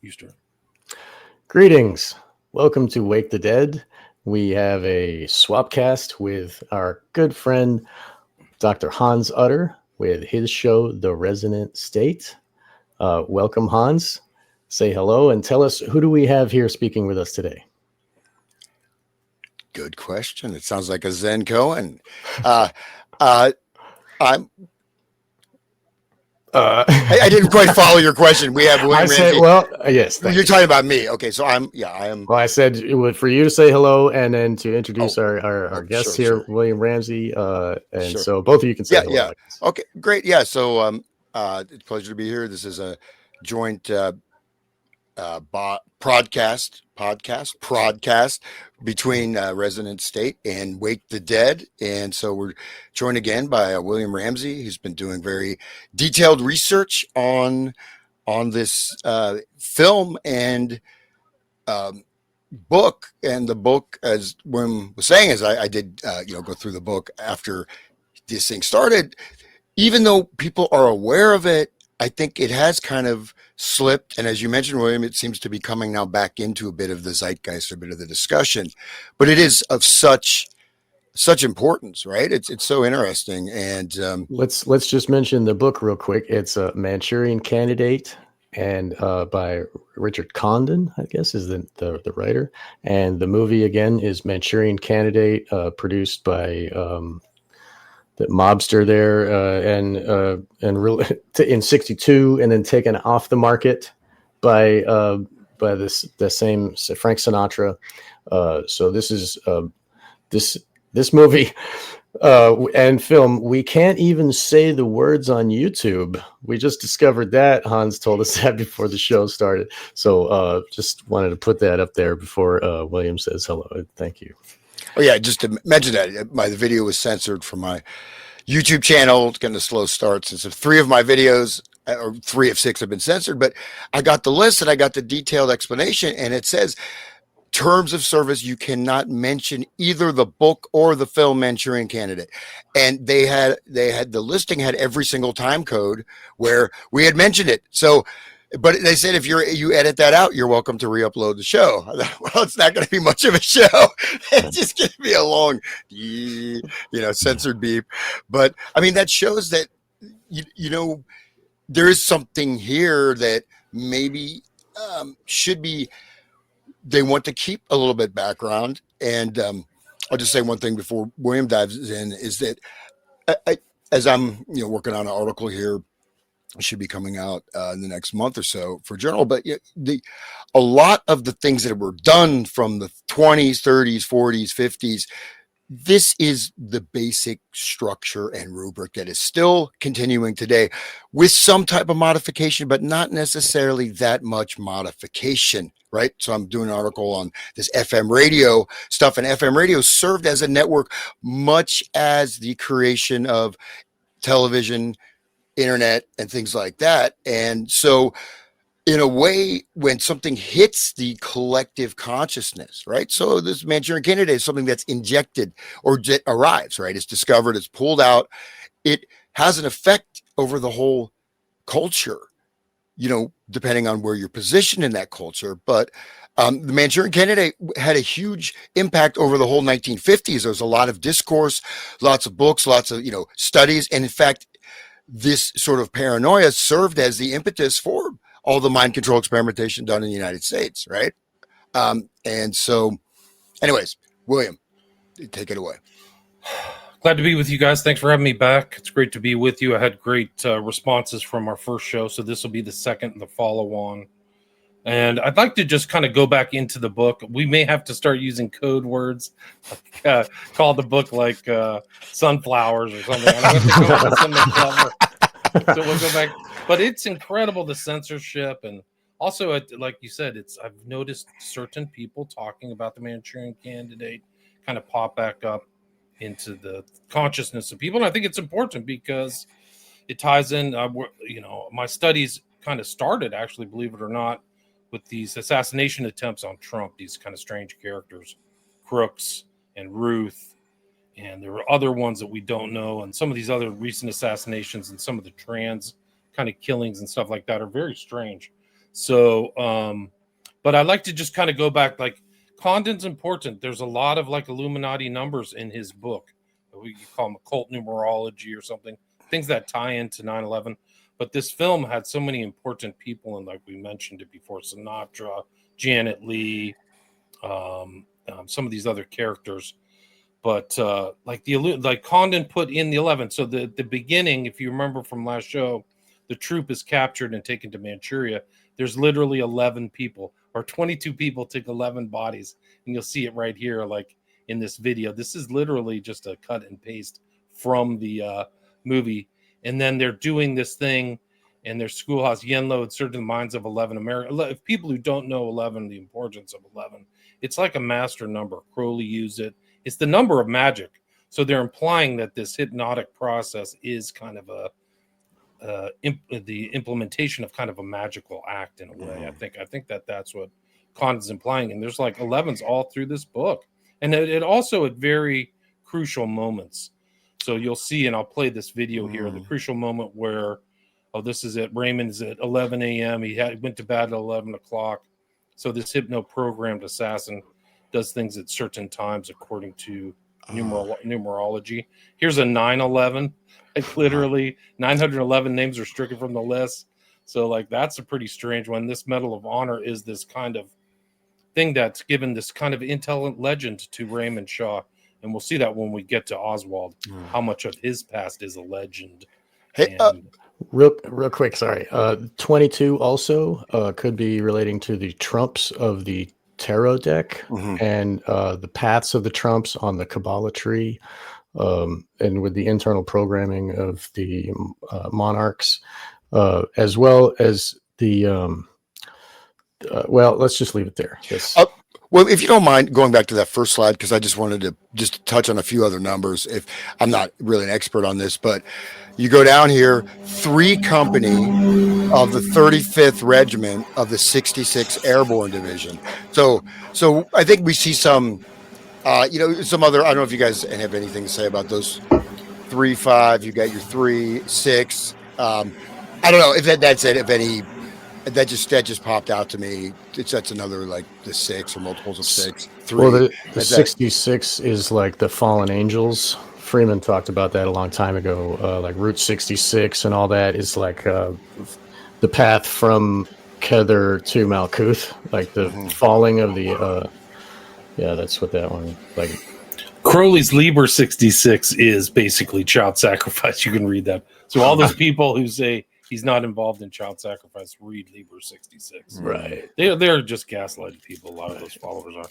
Eastern. Greetings. Welcome to Wake the Dead. We have a swapcast with our good friend, Dr. Hans Utter, with his show, The Resonant State. Welcome, Hans. Say hello and tell us, who do we have here speaking with us today? Good question. It sounds like a Zen Cohen. I'm. I didn't quite follow your question. We have William Ramsey. Yes. You're talking about me. Okay, so I am. Well, I said it would for you to say hello and then to introduce our guest here, sure. William Ramsey. Sure. So both of you can say hello. Yeah. Okay, great. Yeah. So it's a pleasure to be here. This is a joint podcast between Resonant State and Wake the Dead. And so we're joined again by William Ramsey, who's been doing very detailed research on this film and book. And the book, as William was saying, as I did go through the book after this thing started, even though people are aware of it, I think it has kind of slipped. And as you mentioned, William, it seems to be coming now back into a bit of the zeitgeist, a bit of the discussion. But it is of such importance, right? It's so interesting. And let's just mention the book real quick. It's a Manchurian Candidate, and by Richard Condon, I guess, is the writer. And the movie again is Manchurian Candidate, produced by the mobster there, and in '62, and then taken off the market by the same Frank Sinatra. So this is this movie and film. We can't even say the words on YouTube. We just discovered that. Hans told us that before the show started. So just wanted to put that up there before William says hello. Thank you. Oh yeah, just to mention that the video was censored from my YouTube channel. It's getting a slow start since 3 of my videos, or 3 of 6, have been censored. But I got the list and I got the detailed explanation, and it says terms of service: you cannot mention either the book or the film Manchurian Candidate. And they had the listing had every single time code where we had mentioned it. So. But they said if you edit that out, you're welcome to re-upload the show. Well, it's not going to be much of a show. It's just going to be a long, censored beep. But I mean, that shows that there is something here that maybe should be. They want to keep a little bit background. And I'll just say one thing before William dives in: is that as I'm working on an article here. Should be coming out in the next month or so for Journal, but a lot of the things that were done from the 20s, 30s, 40s, 50s, this is the basic structure and rubric that is still continuing today with some type of modification, but not necessarily that much modification, right? So I'm doing an article on this FM radio stuff, and FM radio served as a network much as the creation of television, internet, and things like that. And so in a way, when something hits the collective consciousness, right? So this Manchurian Candidate is something that's injected or arrives, right? It's discovered, it's pulled out. It has an effect over the whole culture, depending on where you're positioned in that culture. But the Manchurian Candidate had a huge impact over the whole 1950s. There was a lot of discourse, lots of books, lots of, studies. And in fact, this sort of paranoia served as the impetus for all the mind control experimentation done in the United States, right? And so, anyways, William, take it away. Glad to be with you guys. Thanks for having me back. It's great to be with you. I had great responses from our first show, so this will be the second and the follow-on. And I'd like to just kind of go back into the book. We may have to start using code words, call the book like sunflowers or something. I don't have to come up with something clever. So we'll go back. But it's incredible, the censorship. And also, like you said, I've noticed certain people talking about the Manchurian Candidate kind of pop back up into the consciousness of people. And I think it's important because it ties in, my studies kind of started, actually, believe it or not, with these assassination attempts on Trump, these kind of strange characters, Crooks and Ruth, and there were other ones that we don't know, and some of these other recent assassinations and some of the trans kind of killings and stuff like that are very strange. So, but I like to just kind of go back, like Condon's important. There's a lot of like Illuminati numbers in his book. We call them occult numerology or something, things that tie into 9/11. But this film had so many important people, and like we mentioned it before, Sinatra, Janet Leigh, some of these other characters. But like Condon put in the 11. So the beginning, if you remember from last show, the troop is captured and taken to Manchuria. There's literally 11 people, or 22 people take 11 bodies, and you'll see it right here, like in this video. This is literally just a cut and paste from the movie. And then they're doing this thing in their schoolhouse. Yenlo inserted in the minds of 11 American. If people who don't know 11, the importance of 11, it's like a master number. Crowley used it. It's the number of magic. So they're implying that this hypnotic process is kind of the implementation of kind of a magical act in a way. I think that's what Condon's implying. And there's like 11s all through this book. And it also at very crucial moments. So you'll see, and I'll play this video here, the crucial moment where, this is it. Raymond's at 11 a.m. He went to bed at 11 o'clock. So this hypno-programmed assassin does things at certain times according to numerology. Here's a 9/11. Like literally 911 names are stricken from the list. So like that's a pretty strange one. This Medal of Honor is this kind of thing that's given this kind of intelligent legend to Raymond Shaw. And we'll see that when we get to Oswald, how much of his past is a legend. Hey, real quick, sorry. 22 also could be relating to the trumps of the tarot deck and the paths of the trumps on the Kabbalah tree, and with the internal programming of the monarchs, as well as the well, let's just leave it there. Well, if you don't mind going back to that first slide, because I just wanted to just touch on a few other numbers. If I'm not really an expert on this, but you go down here, 3 company of the 35th Regiment of the 66th Airborne Division. So I think we see some, some other. I don't know if you guys have anything to say about those 3, 5. You got your 3, 6. I don't know if that's it. If any. That just popped out to me. That's another like the 6 or multiples of 6. 3. Well, the 66 is like the fallen angels. Freeman talked about that a long time ago. Like Route 66 and all that is like the path from Kether to Malkuth, like the falling of the. Yeah, that's what that one like. Crowley's Liber 66 is basically child sacrifice. You can read that. So all those people who say he's not involved in child sacrifice, read Liber 66. Right. They're just gaslighting people. A lot of those followers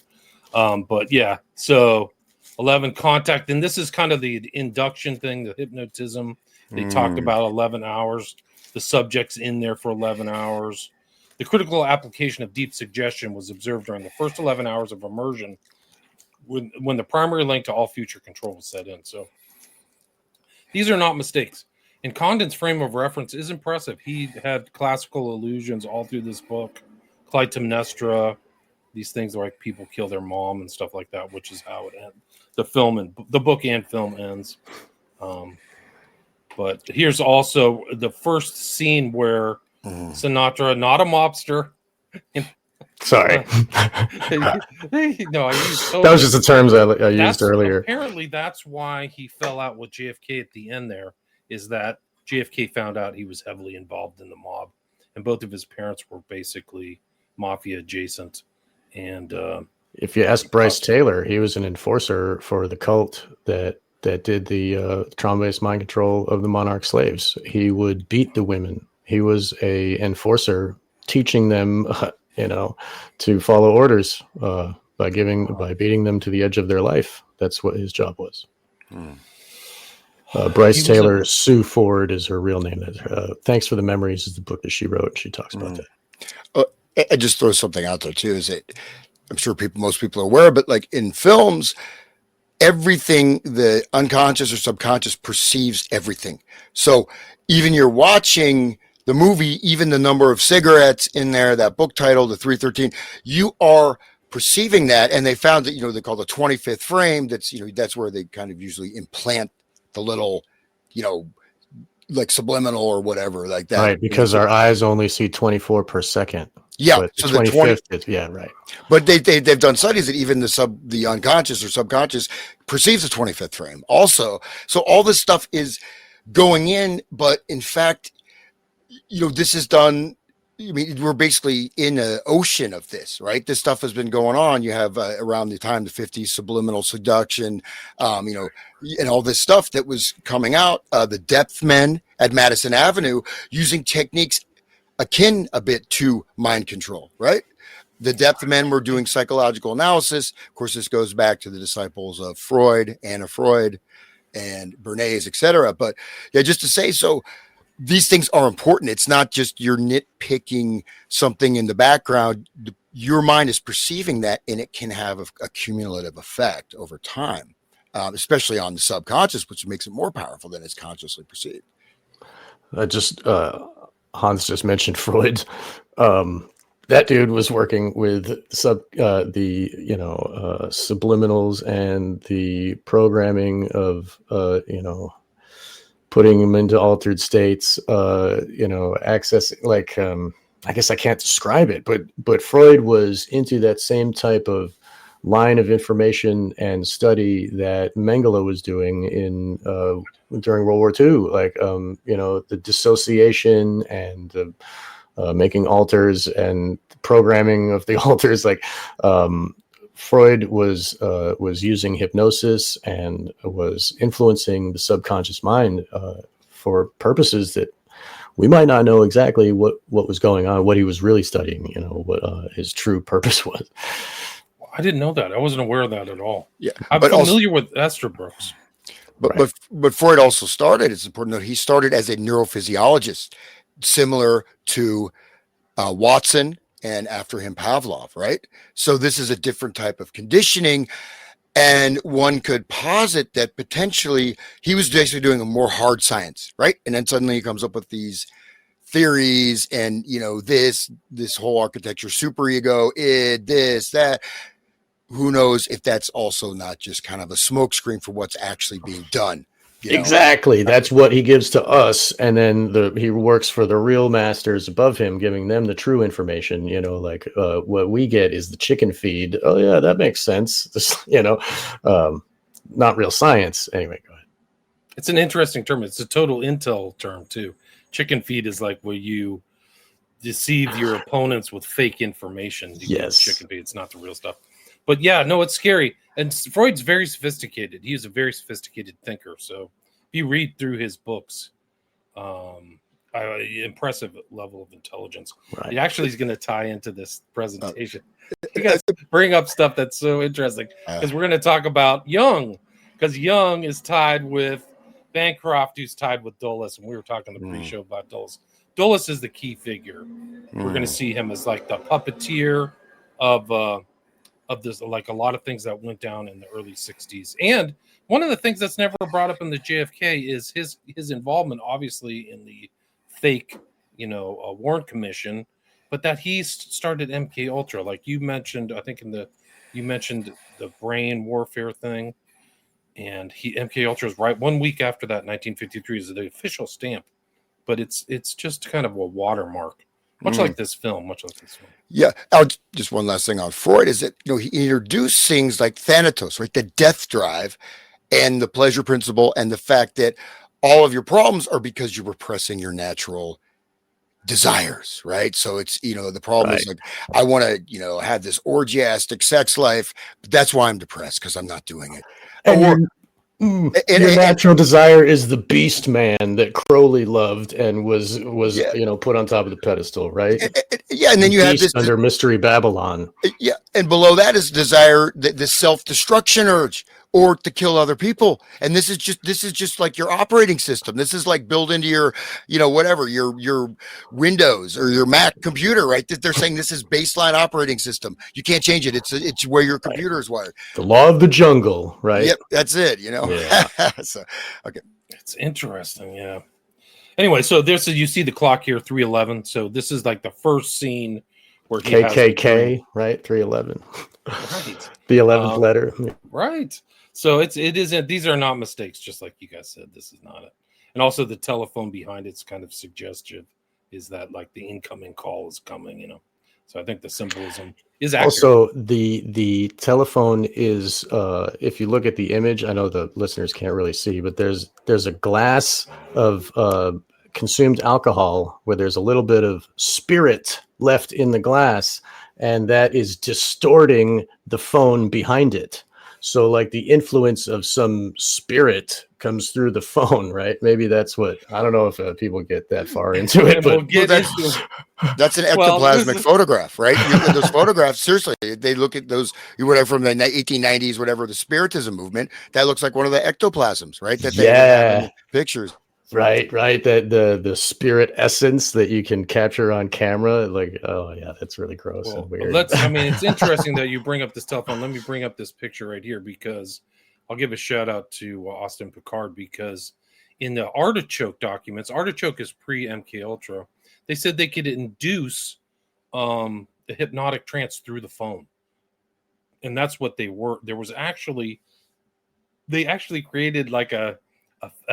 are. But yeah, so 11 contact. And this is kind of the induction thing, the hypnotism. They talked about 11 hours. The subject's in there for 11 hours. The critical application of deep suggestion was observed during the first 11 hours of immersion when the primary link to all future control was set in. So these are not mistakes. And Condon's frame of reference is impressive. He had classical allusions all through this book. Clytemnestra, these things like people kill their mom and stuff like that, which is how it ends. The book and film ends. But here's also the first scene where Sinatra, not a mobster. Sorry. No, I used that was just the terms I used earlier. Apparently, that's why he fell out with JFK at the end there. Is that JFK found out he was heavily involved in the mob, and both of his parents were basically mafia adjacent. And if you ask Bryce Taylor, he was an enforcer for the cult that did the trauma-based mind control of the monarch slaves. He would beat the women. He was a enforcer, teaching them, to follow orders by beating them to the edge of their life. That's what his job was. Bryce Taylor, Sue Ford is her real name. Thanks for the Memories is the book that she wrote. She talks about that. I just throw something out there too. Is that I'm sure most people are aware, but like in films, everything the unconscious or subconscious perceives everything. So even you're watching the movie, even the number of cigarettes in there, that book title, the 313, you are perceiving that. And they found that, they call the 25th frame. That's where they kind of usually implant the little, like subliminal or whatever like that. Right, because our eyes only see 24 per second. Yeah, but so the the 25th is, yeah, right. But they've done studies that even the unconscious or subconscious perceives the 25th frame also. So all this stuff is going in, but in fact, this is done. I mean, we're basically in an ocean of this, right? This stuff has been going on. You have around the time the 50s, subliminal seduction, and all this stuff that was coming out. The depth men at Madison Avenue using techniques akin a bit to mind control, right? The depth men were doing psychological analysis. Of course, this goes back to the disciples of Freud, Anna Freud, and Bernays, etc. But yeah, just to say, so these things are important. It's not just you're nitpicking something in the background. Your mind is perceiving that, and it can have a cumulative effect over time, especially on the subconscious, which makes it more powerful than it's consciously perceived. Hans just mentioned Freud. That dude was working with subliminals and the programming of putting them into altered states, accessing, like, I guess I can't describe it, but Freud was into that same type of line of information and study that Mengele was doing during World War II, like, the dissociation and making alters and programming of the alters. Like, Freud was using hypnosis and was influencing the subconscious mind for purposes that we might not know exactly what was going on, what he was really studying, what his true purpose was. I didn't know that. I wasn't aware of that at all. Yeah, I'm familiar with Estabrooks. But Freud also started, it's important to note, he started as a neurophysiologist, similar to Watson, and after him Pavlov, right? So this is a different type of conditioning, and one could posit that potentially he was basically doing a more hard science, right? And then suddenly he comes up with these theories and this whole architecture, superego, this, that. Who knows if that's also not just kind of a smokescreen for what's actually being done. Exactly. That's what he gives to us. And then he works for the real masters above him, giving them the true information. What we get is the chicken feed. Oh, yeah, that makes sense. Not real science. Anyway, go ahead. It's an interesting term. It's a total intel term, too. Chicken feed is like where you deceive your opponents with fake information. Yes. Chicken feed. It's not the real stuff. But yeah, no, it's scary. And Freud's very sophisticated. He is a very sophisticated thinker. So if you read through his books, impressive level of intelligence. Right. It actually is going to tie into this presentation. You guys bring up stuff that's so interesting because we're going to talk about Jung, because Jung is tied with Bancroft, who's tied with Dulles. And we were talking the pre-show about Dulles. Dulles is the key figure. We're going to see him as like the puppeteer of this, like a lot of things that went down in the early 60s. And one of the things that's never brought up in the JFK is his involvement, obviously, in the fake, Warren Commission, but that he started MK Ultra. Like you mentioned, I think you mentioned the brain warfare thing. And MK Ultra is right 1 week after that, 1953 is the official stamp. But it's just kind of a watermark. Much like this film. Yeah. Just one last thing on Freud is that, he introduced things like Thanatos, right? The death drive and the pleasure principle, and the fact that all of your problems are because you're repressing your natural desires, right? So it's, the problem is like, I want to, have this orgiastic sex life, but that's why I'm depressed, because I'm not doing it. Your natural desire is the beast man that Crowley loved and was put on top of the pedestal, right? And then you have this under Mystery Babylon. Yeah, and below that is desire, the self-destruction urge, or to kill other people. And this is just like your operating system. This is like built into your, whatever, your Windows or your Mac computer, right? That they're saying this is baseline operating system. You can't change it. It's where your computer is wired. The law of the jungle, right? Yep, that's it. Yeah. So, okay. It's interesting, yeah. Anyway, so you see the clock here, 3:11. So this is like the first scene where he KKK, right? 3:11. Right. The 11th letter. Right. So it isn't. These are not mistakes. Just like you guys said, this is not it. And also the telephone behind it's kind of suggestive, is that like the incoming call is coming, you know. So I think the symbolism is accurate. Also, the telephone is, if you look at the image, I know the listeners can't really see, but there's a glass of consumed alcohol where there's a little bit of spirit left in the glass, and that is distorting the phone behind it. So like the influence of some spirit comes through the phone, right? Maybe that's what, I don't know if people get that far into it, but that's an ectoplasmic photograph, right? Those photographs, seriously, they look at those, whatever, from the 1890s, whatever, the Spiritism movement, that looks like one of the ectoplasms, right? That they have in the pictures. Right. That the spirit essence that you can capture on camera, like, oh yeah, that's really gross and weird. It's interesting that you bring up this telephone. Let me bring up this picture right here, because I'll give a shout out to Austin Picard, because in the Artichoke documents, Artichoke is pre-MK Ultra, they said they could induce the hypnotic trance through the phone, and that's what they were. They actually created like a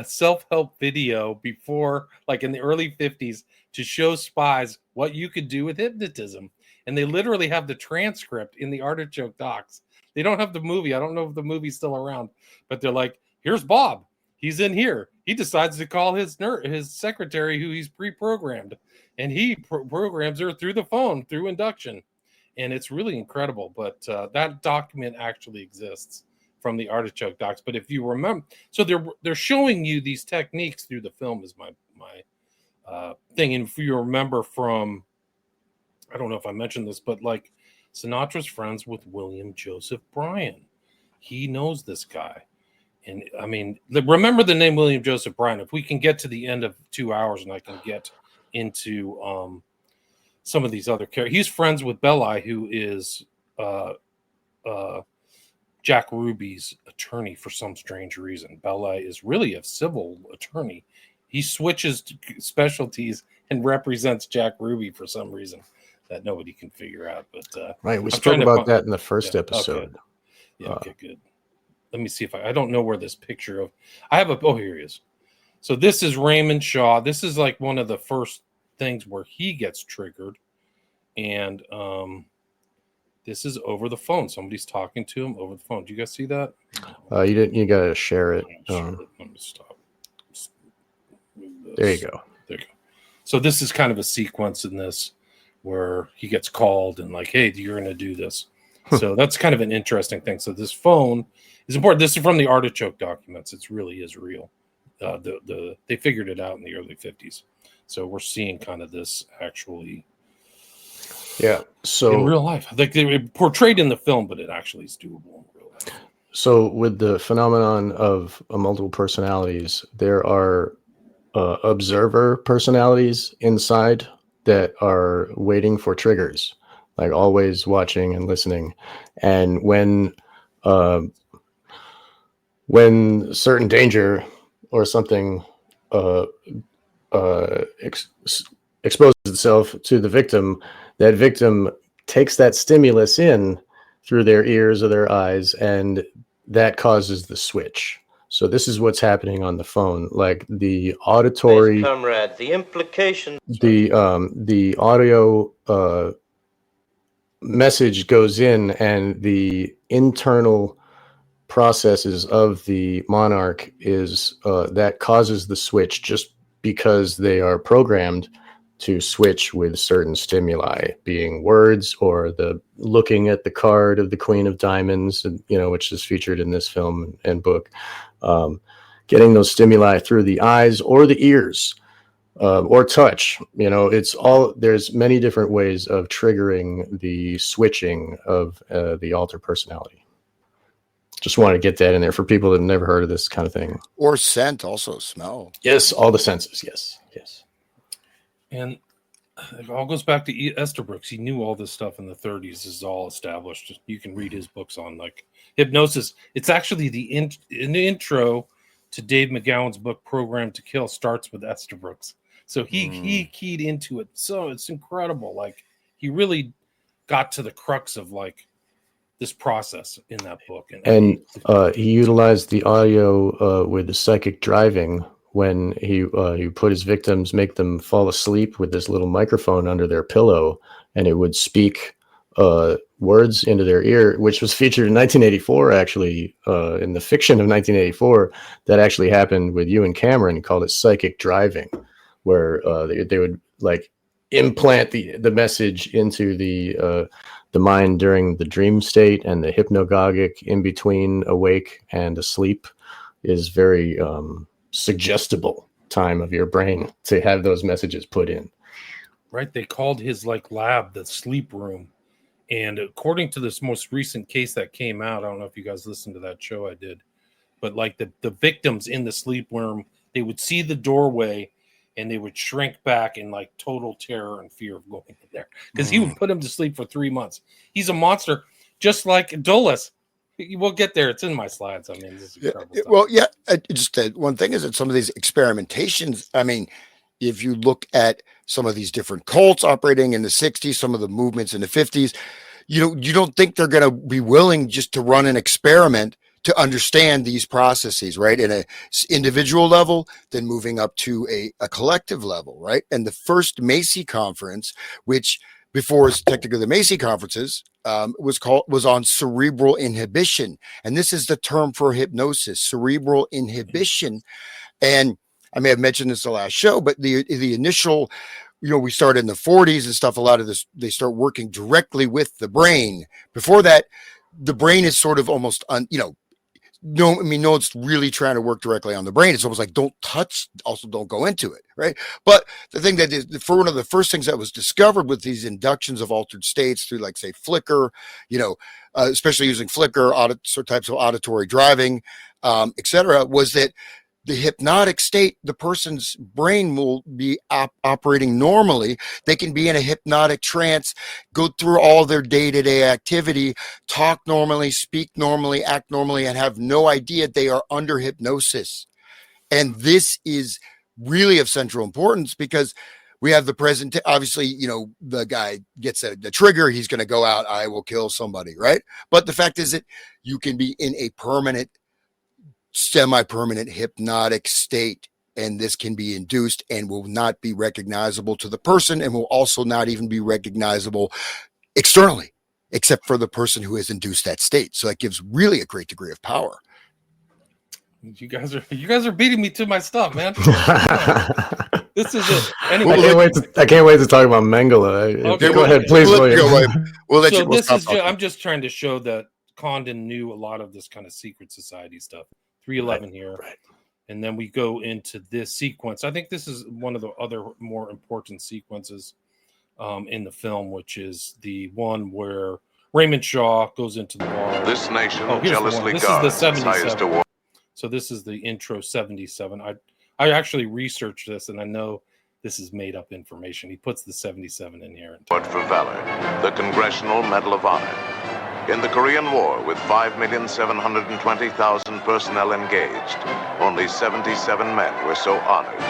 self-help video before, like in the early 50s, to show spies what you could do with hypnotism. And they literally have the transcript in the Artichoke docs. They don't have the movie. I don't know if the movie's still around, but they're like, here's Bob. He's in here. He decides to call his secretary, who he's pre-programmed, and he programs her through the phone, through induction. And it's really incredible. But that document actually exists from the Artichoke docs. But if you remember, so they're showing you these techniques through the film, is my thing. And if you remember from, I don't know if I mentioned this, but like Sinatra's friends with William Joseph Bryan. He knows this guy. And I mean, remember the name William Joseph Bryan. If we can get to the end of 2 hours and I can get into some of these other characters. He's friends with Belli, who is Jack Ruby's attorney for some strange reason. Belli is really a civil attorney. He switches to specialties and represents Jack Ruby for some reason that nobody can figure out. But right, we spoke about that in the first episode. Okay. Yeah, okay, good. Let me see if I don't know where this picture of. I have here he is. So this is Raymond Shaw. This is like one of the first things where he gets triggered, and this is over the phone. Somebody's talking to him over the phone. Do you guys see that? You didn't. You gotta share it. Let me stop. There you go. There you go. So this is kind of a sequence in this where he gets called and like, hey, you're going to do this. So that's kind of an interesting thing. So this phone is important. This is from the Artichoke documents. It really is real. They figured it out in the early 50s. So we're seeing kind of this actually. Yeah. So in real life, like they portrayed in the film, but it actually is doable in real life. So with the phenomenon of multiple personalities, there are observer personalities inside that are waiting for triggers, like always watching and listening. And when certain danger or something exposes itself to the victim, that victim takes that stimulus in through their ears or their eyes, and that causes the switch. So this is what's happening on the phone, like the auditory, comrade, the implications, the audio message goes in, and the internal processes of the monarch is that causes the switch, just because they are programmed to switch with certain stimuli, being words or the looking at the card of the Queen of Diamonds, which is featured in this film and book. Getting those stimuli through the eyes or the ears or touch, it's all, there's many different ways of triggering the switching of the alter personality. Just want to get that in there for people that have never heard of this kind of thing. Or scent, also smell. Yes, all the senses. Yes. And it all goes back to Estabrooks. He knew all this stuff in the 30s. This is all established. You can read his books on like hypnosis. It's actually in the intro to Dave McGowan's book, Programmed to Kill, starts with Estabrooks. So he keyed into it. So it's incredible. Like he really got to the crux of like this process in that book. And he utilized the audio with the psychic driving, when he put his victims, make them fall asleep with this little microphone under their pillow, and it would speak words into their ear, which was featured in 1984, actually, in the fiction of 1984, that actually happened with Ewan Cameron, called it psychic driving, where they would like implant the message into the mind during the dream state, and the hypnagogic in between awake and asleep is very suggestible time of your brain to have those messages put in. Right. They called his like lab the sleep room. And according to this most recent case that came out, I don't know if you guys listened to that show I did, but like the victims in the sleep room, they would see the doorway and they would shrink back in like total terror and fear of going in there, because he would put him to sleep for 3 months. He's a monster, just like Dulles. We'll get there. It's in my slides. I mean, this is incredible stuff. Well, yeah. Just one thing is that some of these experimentations, I mean, if you look at some of these different cults operating in the 60s, some of the movements in the 50s, you don't think they're going to be willing just to run an experiment to understand these processes, right? In a individual level, then moving up to a collective level, right? And the first Macy conference, which before it's technically the Macy conferences, was on cerebral inhibition. And this is the term for hypnosis, cerebral inhibition. And I may have mentioned this the last show, but the initial, we started in the 40s and stuff. A lot of this, they start working directly with the brain. Before that, the brain is sort of almost no one's really trying to work directly on the brain. It's almost like don't touch, also don't go into it, right? But the thing that is, for one of the first things that was discovered with these inductions of altered states through, like, say, flicker, especially using flicker, types of auditory driving, etc., was that the hypnotic state, the person's brain will be operating normally. They can be in a hypnotic trance, go through all their day-to-day activity, talk normally, speak normally, act normally, and have no idea they are under hypnosis. And this is really of central importance, because we have the present, obviously, the guy gets the trigger, he's going to go out, I will kill somebody, right? But the fact is that you can be in a permanent, semi-permanent hypnotic state, and this can be induced and will not be recognizable to the person, and will also not even be recognizable externally, except for the person who has induced that state. So that gives really a great degree of power. You guys are beating me to my stuff, man. This is it. Anyway, I can't wait to talk about Mengele. Okay, go ahead, please. I'm just trying to show that Condon knew a lot of this kind of secret society stuff. 311 here. Right. And then we go into this sequence. I think this is one of the other more important sequences in the film, which is the one where Raymond Shaw goes into the bar. This nation jealously guards its highest award. So this is the intro 77. I actually researched this, and I know this is made up information. He puts the 77 in here. But for valor, the Congressional Medal of Honor. In the Korean War, with 5,720,000 personnel engaged, only 77 men were so honored.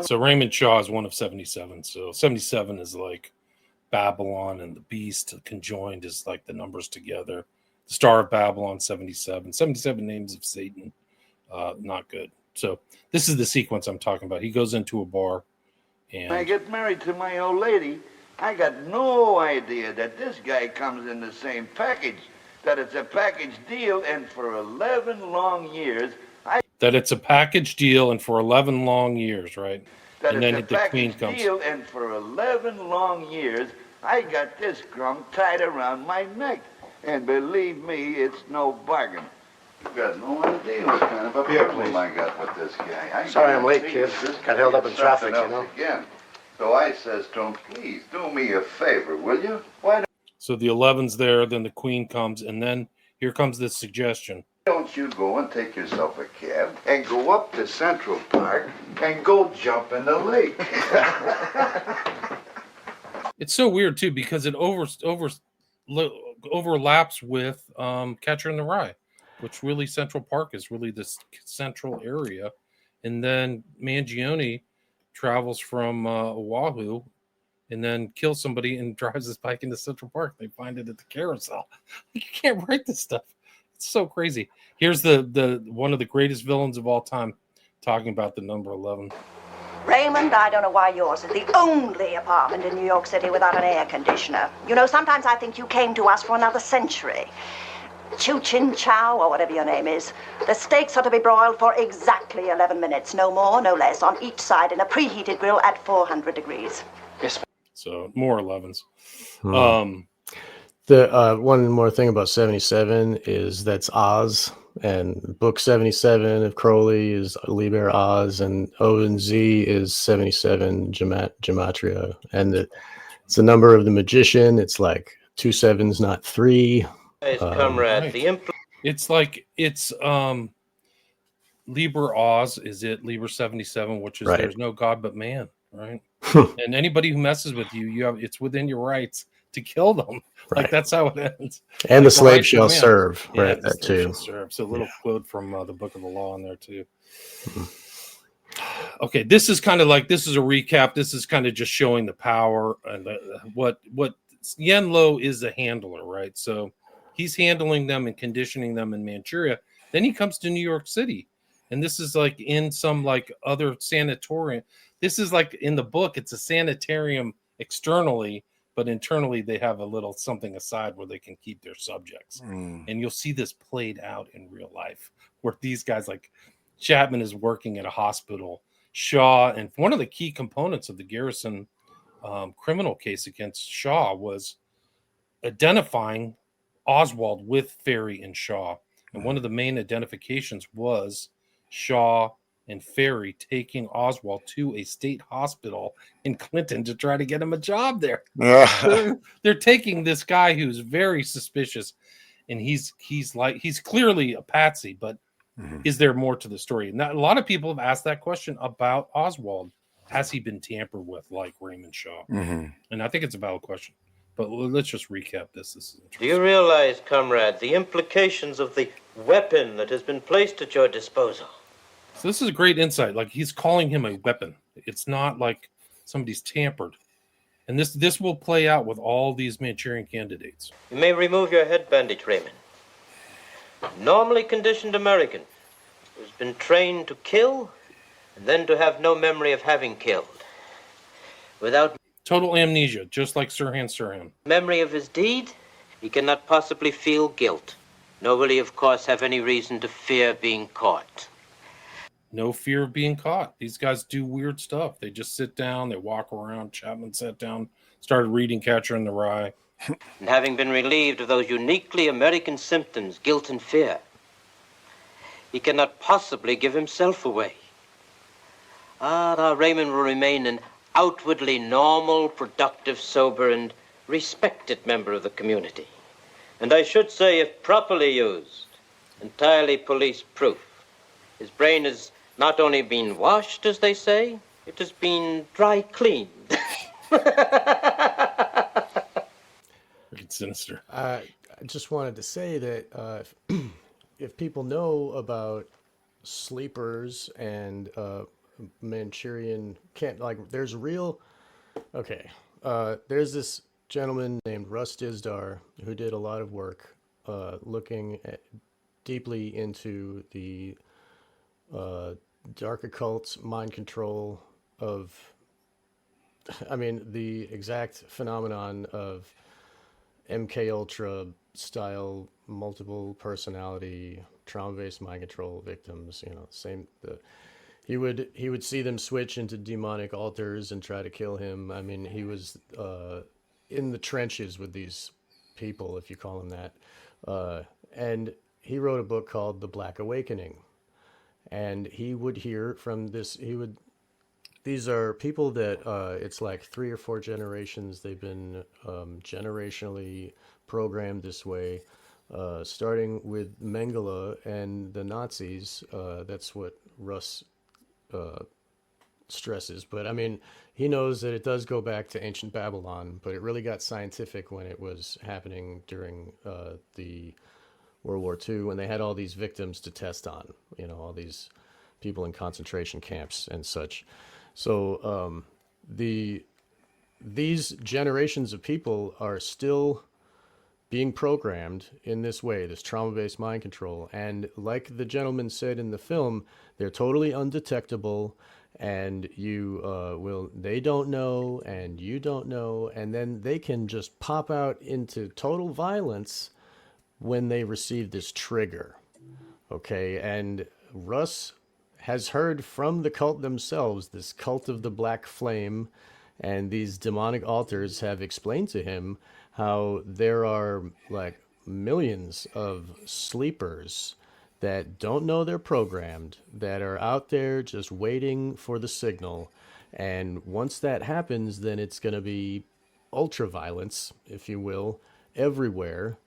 So Raymond Shaw is one of 77. So 77 is like Babylon and the Beast conjoined, is like the numbers together. The Star of Babylon, 77. 77 names of Satan. Not good. So this is the sequence I'm talking about. He goes into a bar. And I get married to my old lady. I got no idea that this guy comes in the same package, that it's a package deal, and for 11 long years, that it's a package deal, and for 11 long years, right? That and it's then a the Queen package comes. deal, and for 11 long years, I got this crumb tied around my neck. And believe me, it's no bargain. You've got no idea what kind of a problem I got with this guy. Sorry I'm late, kid. Got held up in traffic, Again. So I says to him, please do me a favor, will you? Why So the 11's there, then the Queen comes, and then here comes this suggestion. don't you go and take yourself a cab and go up to Central Park and go jump in the lake? It's so weird, too, because it overlaps with Catcher in the Rye, which really Central Park is really this central area. And then Mangione travels from Oahu and then kills somebody and drives his bike into Central Park. They find it at the carousel. You can't write this stuff. It's so crazy. Here's the one of the greatest villains of all time, talking about the number 11. Raymond, I don't know why yours is the only apartment in New York City without an air conditioner. You know, sometimes I think you came to us for another century. Chu Chin Chow, or whatever your name is. The steaks are to be broiled for exactly 11 minutes, no more, no less, on each side in a preheated grill at 400 degrees. Yes. So more 11s. The one more thing about 77 is that's Oz, and book 77 of Crowley is Liber Oz, and O and Z is 77 gematria, and it's the number of the magician. It's like 2 sevens, not 3. Comrade, Right. It's like it's Liber Oz, is it Liber 77, which is Right. there's no God but man, right? And anybody who messes with you, it's within your rights to kill them. Like Right. that's how it ends. And Like, the slave rights of shall man. serve, Yeah, right? the That slave too. shall serve. So a little quote from the Book of the Law in there too. Mhm. Okay, this is a recap. This is kind of just showing the power and what Yen Lo is a handler, right? So he's handling them and conditioning them in Manchuria. Then he comes to New York City, and this is like in some like other sanatorium. This is like in the book, it's a sanitarium externally, but internally they have a little something aside where they can keep their subjects. And you'll see this played out in real life where these guys like Chapman is working at a hospital. Shaw, and one of the key components of the Garrison criminal case against Shaw was identifying Oswald with Ferry and Shaw. And one of the main identifications was Shaw and Ferry taking Oswald to a state hospital in Clinton to try to get him a job there. They're taking this guy who's very suspicious, and he's clearly a patsy, but is there more to the story? And a lot of people have asked that question about Oswald. Has he been tampered with like Raymond Shaw? And I think it's a valid question. But let's just recap this. This is Do you realize, comrade, the implications of the weapon that has been placed at your disposal? So this is a great insight. Like he's calling him a weapon. It's not like somebody's tampered. And this will play out with all these Manchurian candidates. You may remove your head bandage, Raymond. Normally conditioned American who's been trained to kill and then to have no memory of having killed. Without total amnesia, just like Sirhan. Memory of his deed, he cannot possibly feel guilt. Nor will he, of course, have any reason to fear being caught. No fear of being caught. These guys do weird stuff. They just sit down, they walk around. Chapman sat down, started reading Catcher in the Rye. And having been relieved of those uniquely American symptoms, guilt and fear, he cannot possibly give himself away. Now Raymond will remain an outwardly normal, productive, sober, and respected member of the community. And I should say, if properly used, entirely police-proof. His brain has not only been washed, as they say, it has been dry cleaned. It's sinister. I just wanted to say that if people know about sleepers and Manchurian there's this gentleman named Russ Dizdar who did a lot of work looking deeply into the dark occults, mind control of, the exact phenomenon of MK Ultra style multiple personality trauma-based mind control victims. He would see them switch into demonic altars and try to kill him. He was in the trenches with these people, if you call them that. And he wrote a book called The Black Awakening. And he would hear from this, these are people that it's like 3 or 4 generations. They've been generationally programmed this way, starting with Mengele and the Nazis. That's what Russ stresses. But he knows that it does go back to ancient Babylon, but it really got scientific when it was happening during the World War II, when they had all these victims to test on, all these people in concentration camps and such. So these generations of people are still being programmed in this way, this trauma-based mind control. And like the gentleman said in the film, they're totally undetectable, and they don't know, and you don't know, and then they can just pop out into total violence when they receive this trigger. Okay, and Russ has heard from the cult themselves, this cult of the Black Flame, and these demonic altars have explained to him how there are like millions of sleepers that don't know they're programmed, that are out there just waiting for the signal. And once that happens, then it's going to be ultra violence, if you will, everywhere.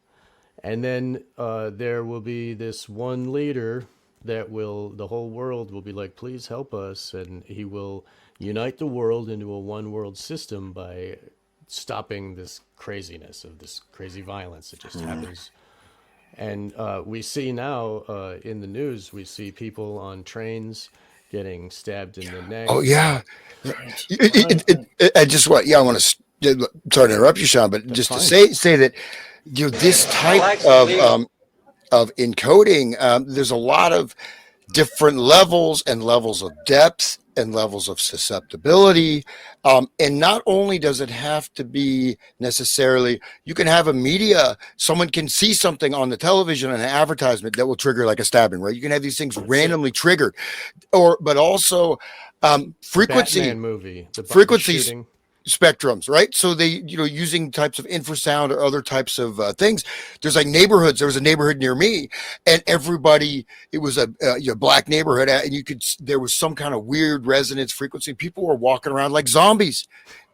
And then there will be this one leader that the whole world will be like, please help us. And he will unite the world into a one world system by stopping this craziness of this crazy violence that just happens. And we see now in the news, we see people on trains getting stabbed in the neck. Oh yeah. I just want, I want to, sorry to interrupt you, Sean, but just to say that, this type of encoding, there's a lot of different levels and levels of depth and levels of susceptibility. And not only does it have to be necessarily, you can have a media, someone can see something on the television, an advertisement that will trigger like a stabbing, right? You can have these things randomly triggered, but also frequency, Batman movie, frequencies. Spectrums, right? So they, using types of infrasound or other types of things. There's like neighborhoods. There was a neighborhood near me, and everybody, it was a black neighborhood, and there was some kind of weird resonance frequency. People were walking around like zombies,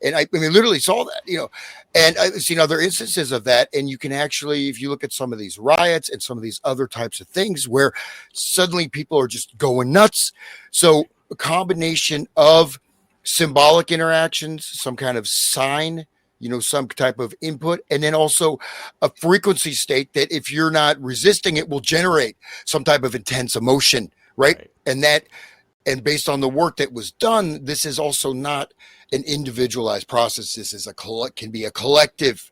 and I mean, literally saw that, and I've seen other instances of that. And you can actually, if you look at some of these riots and some of these other types of things, where suddenly people are just going nuts. So a combination of symbolic interactions, some kind of sign, some type of input, and then also a frequency state that if you're not resisting it will generate some type of intense emotion, right? And based on the work that was done, this is also not an individualized process. This is can be a collective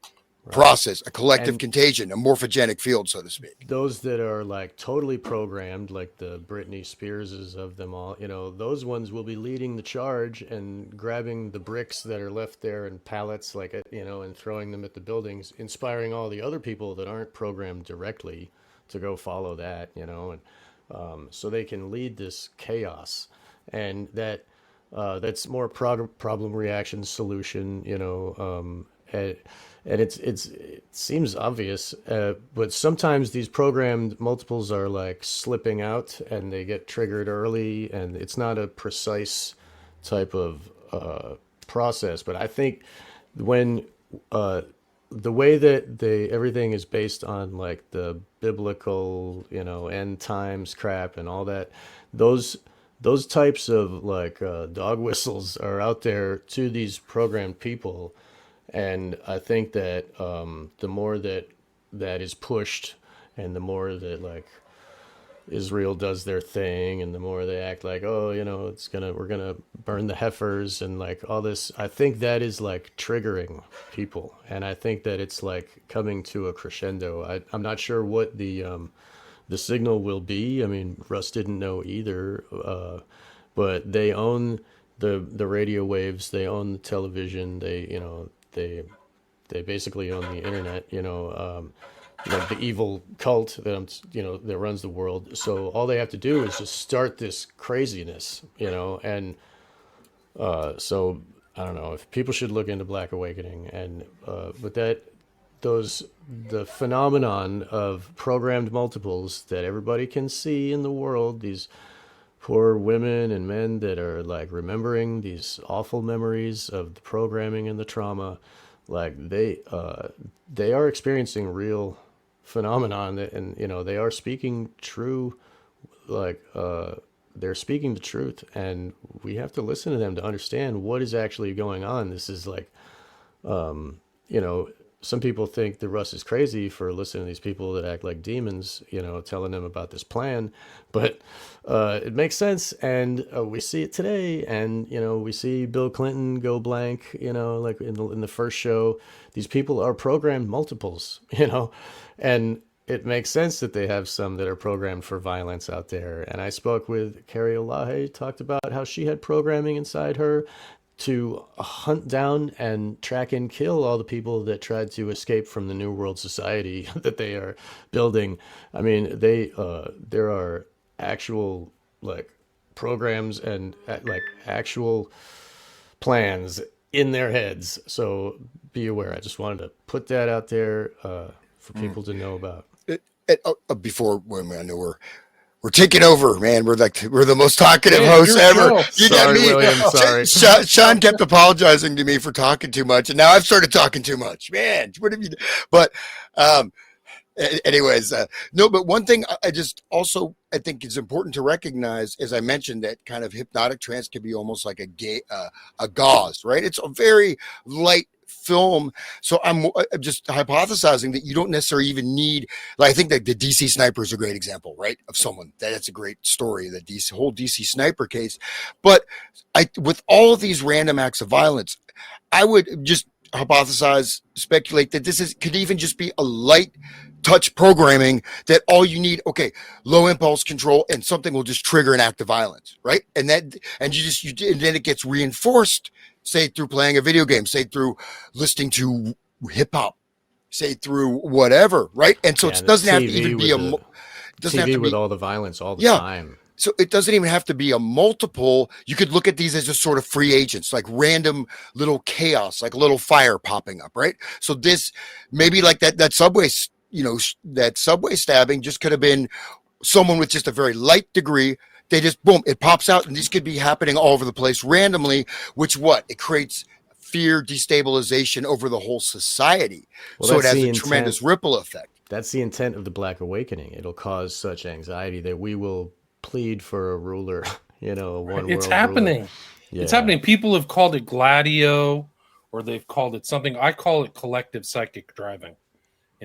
process, a collective contagion, a morphogenic field, so to speak. Those that are like totally programmed, like the Britney Spearses of them all, those ones will be leading the charge and grabbing the bricks that are left there and pallets, like, and throwing them at the buildings, inspiring all the other people that aren't programmed directly to go follow that, and so they can lead this chaos. And that's more problem reaction solution, and it seems obvious, but sometimes these programmed multiples are like slipping out and they get triggered early, and it's not a precise type of process. But I think when the way that everything is based on like the biblical, end times crap and all that, those types of like dog whistles are out there to these programmed people. And I think that the more that is pushed, and the more that like Israel does their thing, and the more they act like, we're gonna burn the heifers and like all this, I think that is like triggering people, and I think that it's like coming to a crescendo. I'm not sure what the signal will be. I mean, Russ didn't know either, but they own the radio waves, they own the television, they basically own the internet, like the evil cult that that runs the world. So all they have to do is just start this craziness, and so I don't know if people should look into Black Awakening, and but the phenomenon of programmed multiples that everybody can see in the world, these poor women and men that are like remembering these awful memories of the programming and the trauma, like they are experiencing real phenomenon and they are speaking true, like they're speaking the truth, and we have to listen to them to understand what is actually going on. This is like some people think that Russ is crazy for listening to these people that act like demons, telling them about this plan. But it makes sense, and we see it today. And we see Bill Clinton go blank. Like in the first show, these people are programmed multiples. And it makes sense that they have some that are programmed for violence out there. And I spoke with Carrie Olahe, talked about how she had programming inside her to hunt down and track and kill all the people that tried to escape from the New World Society that they are building. I mean, there are actual like programs and like actual plans in their heads. So be aware. I just wanted to put that out there for people to know about. Before when I know we're taking over, man. We're the most talkative hosts ever. Sorry, William. Sorry. Sean kept apologizing to me for talking too much, and now I've started talking too much. Man, what have you done? But anyways, no. But one thing I think it's important to recognize, as I mentioned, that kind of hypnotic trance can be almost like a gauze, right? It's a very light film. So I'm just hypothesizing that you don't necessarily even need, like, I think that the DC Sniper is a great example, right? Of someone that's a great story, the whole DC Sniper case. But with all of these random acts of violence, I would just speculate that could even just be a light touch programming that all you need, low impulse control, and something will just trigger an act of violence, right? And then it gets reinforced, say through playing a video game, say through listening to hip hop, say through whatever, right? And so it doesn't have to even be with all the violence all the time. So it doesn't even have to be a multiple. You could look at these as just sort of free agents, like random little chaos, like a little fire popping up, right? So this maybe like that subway, that subway stabbing just could have been someone with just a very light degree. They just, boom, it pops out, and these could be happening all over the place randomly, it creates fear, destabilization over the whole society. Well, so it has a tremendous ripple effect. That's the intent of the Black Awakening. It'll cause such anxiety that we will plead for a ruler, It's happening. Ruler. Yeah. It's happening. People have called it Gladio, or they've called it something. I call it collective psychic driving.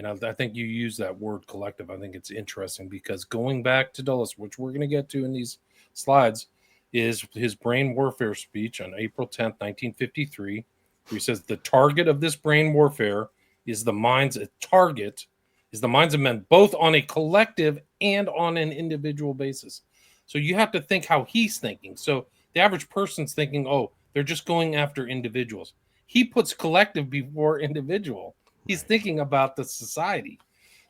I think you use that word collective. I think it's interesting because going back to Dulles, which we're going to get to in these slides, is his brain warfare speech on April 10th, 1953, where he says the target of this brain warfare is the minds of men, both on a collective and on an individual basis. So you have to think how he's thinking. So the average person's thinking, they're just going after individuals. He puts collective before individual. He's thinking about the society.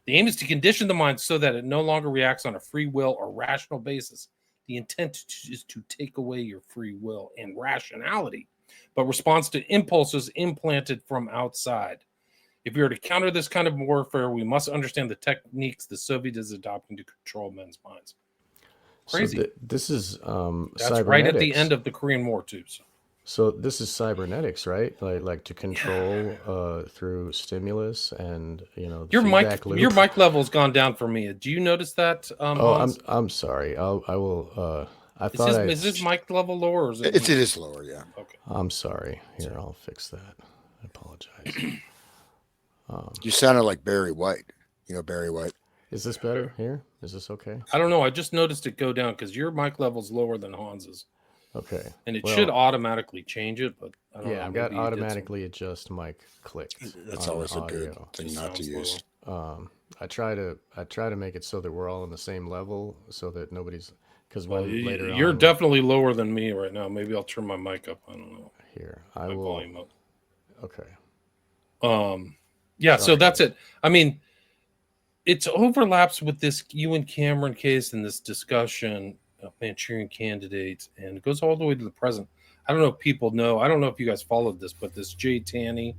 The aim is to condition the mind so that it no longer reacts on a free will or rational basis. The intent is to take away your free will and rationality, but responds to impulses implanted from outside. If we are to counter this kind of warfare, we must understand the techniques the Soviet is adopting to control men's minds. Crazy. So this is that's right at the end of the Korean War too. So this is cybernetics, right? Like to control through stimulus and your mic level's gone down for me. Do you notice that? I'm sorry. I will. Is this mic level lower? Or is it is lower. Yeah. Okay. I'm sorry. Here, I'll fix that. I apologize. You sounded like Barry White. Barry White. Is this better here? Is this okay? I don't know. I just noticed it go down because your mic level's lower than Hans's. Okay. And it should automatically change it, but I don't know. I've got automatically adjust mic clicks. That's always a good thing not to use. I try to make it so that we're all on the same level, so that nobody's you're definitely lower than me right now. Maybe I'll turn my mic up. I don't know. Here, I will. Volume up. Okay. Yeah. So that's it. I mean, it overlaps with this Ewan Cameron case and this discussion of Manchurian candidates, and it goes all the way to the present. I don't know if people know. I don't know if you guys followed this, but this Jay Taney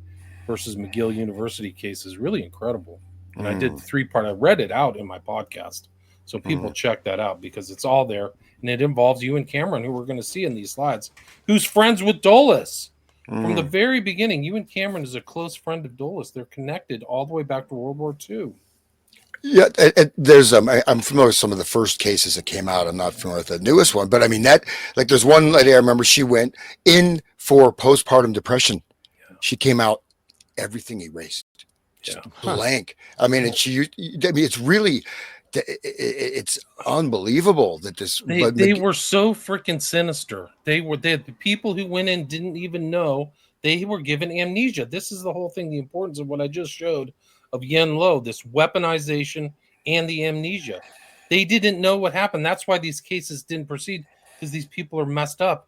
versus McGill University case is really incredible. And I did 3-part. I read it out in my podcast, so people check that out because it's all there, and it involves Ewan Cameron, who we're going to see in these slides, who's friends with Dulles. From the very beginning, Ewan Cameron is a close friend of Dulles. They're connected all the way back to World War II. Yeah, there's I'm familiar with some of the first cases that came out. I'm not familiar with the newest one, but I mean there's one lady I remember. She went in for postpartum depression. Yeah. She came out everything erased. just Yeah. blank. I mean, it's really, it's unbelievable that this. They were so freaking sinister. The people who went in didn't even know they were given amnesia. This is the whole thing. The importance of what I just showed of Yen Lo, this weaponization and the amnesia. They didn't know what happened. That's why these cases didn't proceed, because these people are messed up.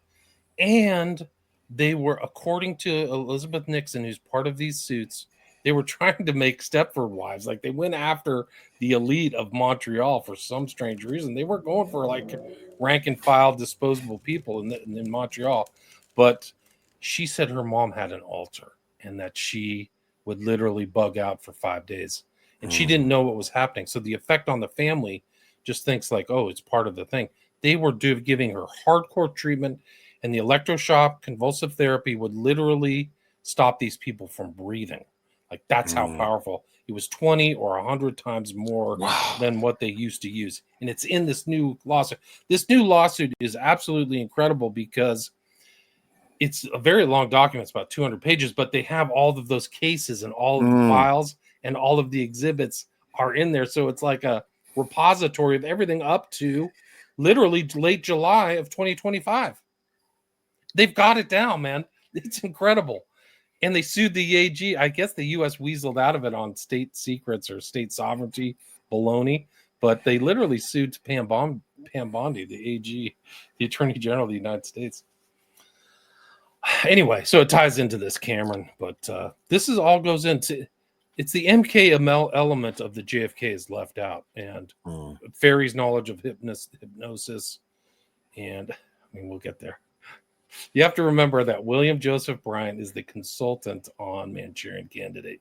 And they were, according to Elizabeth Nixon, who's part of these suits, they were trying to make Stepford wives. Like, they went after the elite of Montreal for some strange reason. They weren't going for like rank and file disposable people in Montreal. But she said her mom had an altar and that she would literally bug out for 5 days. And she didn't know what was happening. So the effect on the family just thinks like, oh, it's part of the thing. They were giving her hardcore treatment, and the electroshock convulsive therapy would literally stop these people from breathing. Like, that's how powerful. It was 20 or 100 times more than what they used to use. And it's in this new lawsuit. This new lawsuit is absolutely incredible because it's a very long document. It's about 200 pages, but they have all of those cases and all of the files and all of the exhibits are in there. So it's like a repository of everything up to literally late July of 2025. They've got it down, man. It's incredible. And they sued the AG. I guess the U.S. weaseled out of it on state secrets or state sovereignty baloney, but they literally sued Pam Bondi, the AG, the Attorney General of the United States. Anyway, so it ties into this, Cameron, but this is all goes into, it's the MK element of the JFK is left out, and Ferry's knowledge of hypnosis, and I mean, we'll get there. You have to remember that William Joseph Bryant is the consultant on Manchurian Candidate.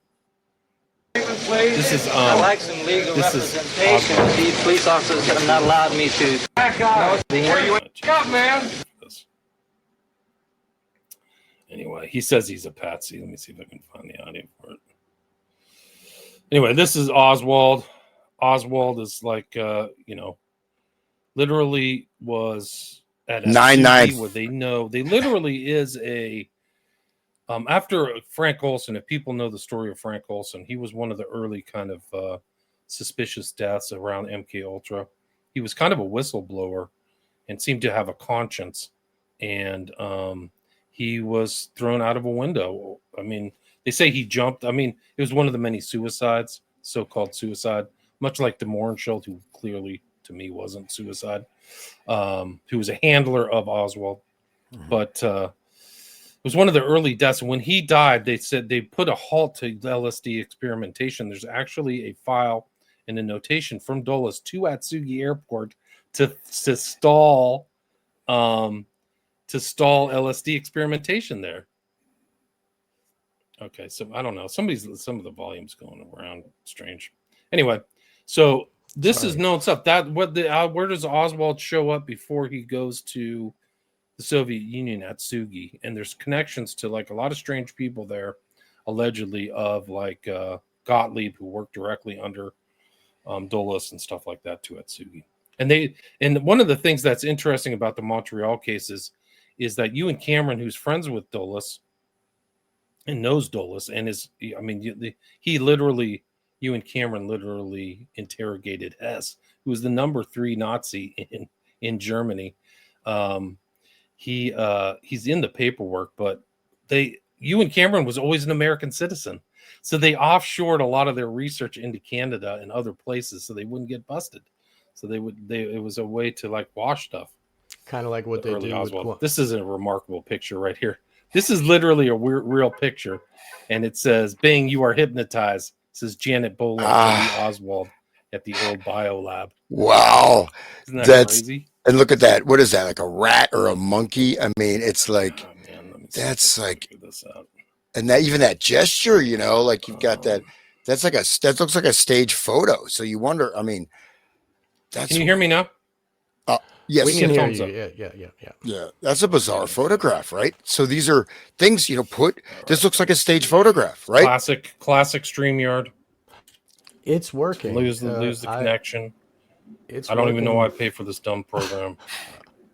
This is I like some legal representation. These police officers have not allowed me to. Back up, where you up, man? Anyway, he says he's a patsy. Let me see if I can find the audio for it. Anyway, this is Oswald. Oswald is like, literally was at 9-9 where they know they literally is a after Frank Olson. If people know the story of Frank Olson, he was one of the early kind of suspicious deaths around MK Ultra. He was kind of a whistleblower and seemed to have a conscience, and he was thrown out of a window. I mean, they say he jumped. I mean, it was one of the many suicides, so-called suicide, much like the Mohrenschildt, who clearly to me wasn't suicide, who was a handler of Oswald. But it was one of the early deaths. When he died, they said they put a halt to LSD experimentation. There's actually a file and a notation from Dulles to Atsugi Airport to stall LSD experimentation there. Okay, so I don't know. Some of the volume's going around strange. Anyway, so this is known stuff. Where does Oswald show up before he goes to the Soviet Union at Atsugi? And there's connections to like a lot of strange people there, allegedly, of like Gottlieb, who worked directly under Dulles and stuff like that to Atsugi. And one of the things that's interesting about the Montreal cases is that Ewan Cameron, who's friends with Dulles and knows Dulles, and Ewan Cameron literally interrogated Hess, who was the number 3 Nazi in Germany. He's in the paperwork, but Ewan Cameron was always an American citizen, so they offshored a lot of their research into Canada and other places, so they wouldn't get busted. So it was a way to like wash stuff. Kind of like what they do. Oswald. This is a remarkable picture right here. This is literally a real picture, and it says, "Bing, you are hypnotized." It says Janet Boland and Oswald at the old bio lab. Wow, isn't that crazy? And look at that. What is that? Like a rat or a monkey? I mean, it's like that's like this out. And that even that gesture, like you've got that. That looks like a stage photo. So you wonder. I mean, can you hear me now? Yes, we can hear you. Yeah, that's a bizarre photograph, right? So these are things, this looks like a stage photograph, right? Classic StreamYard. It's working. Lose the connection. I don't even know why I pay for this dumb program.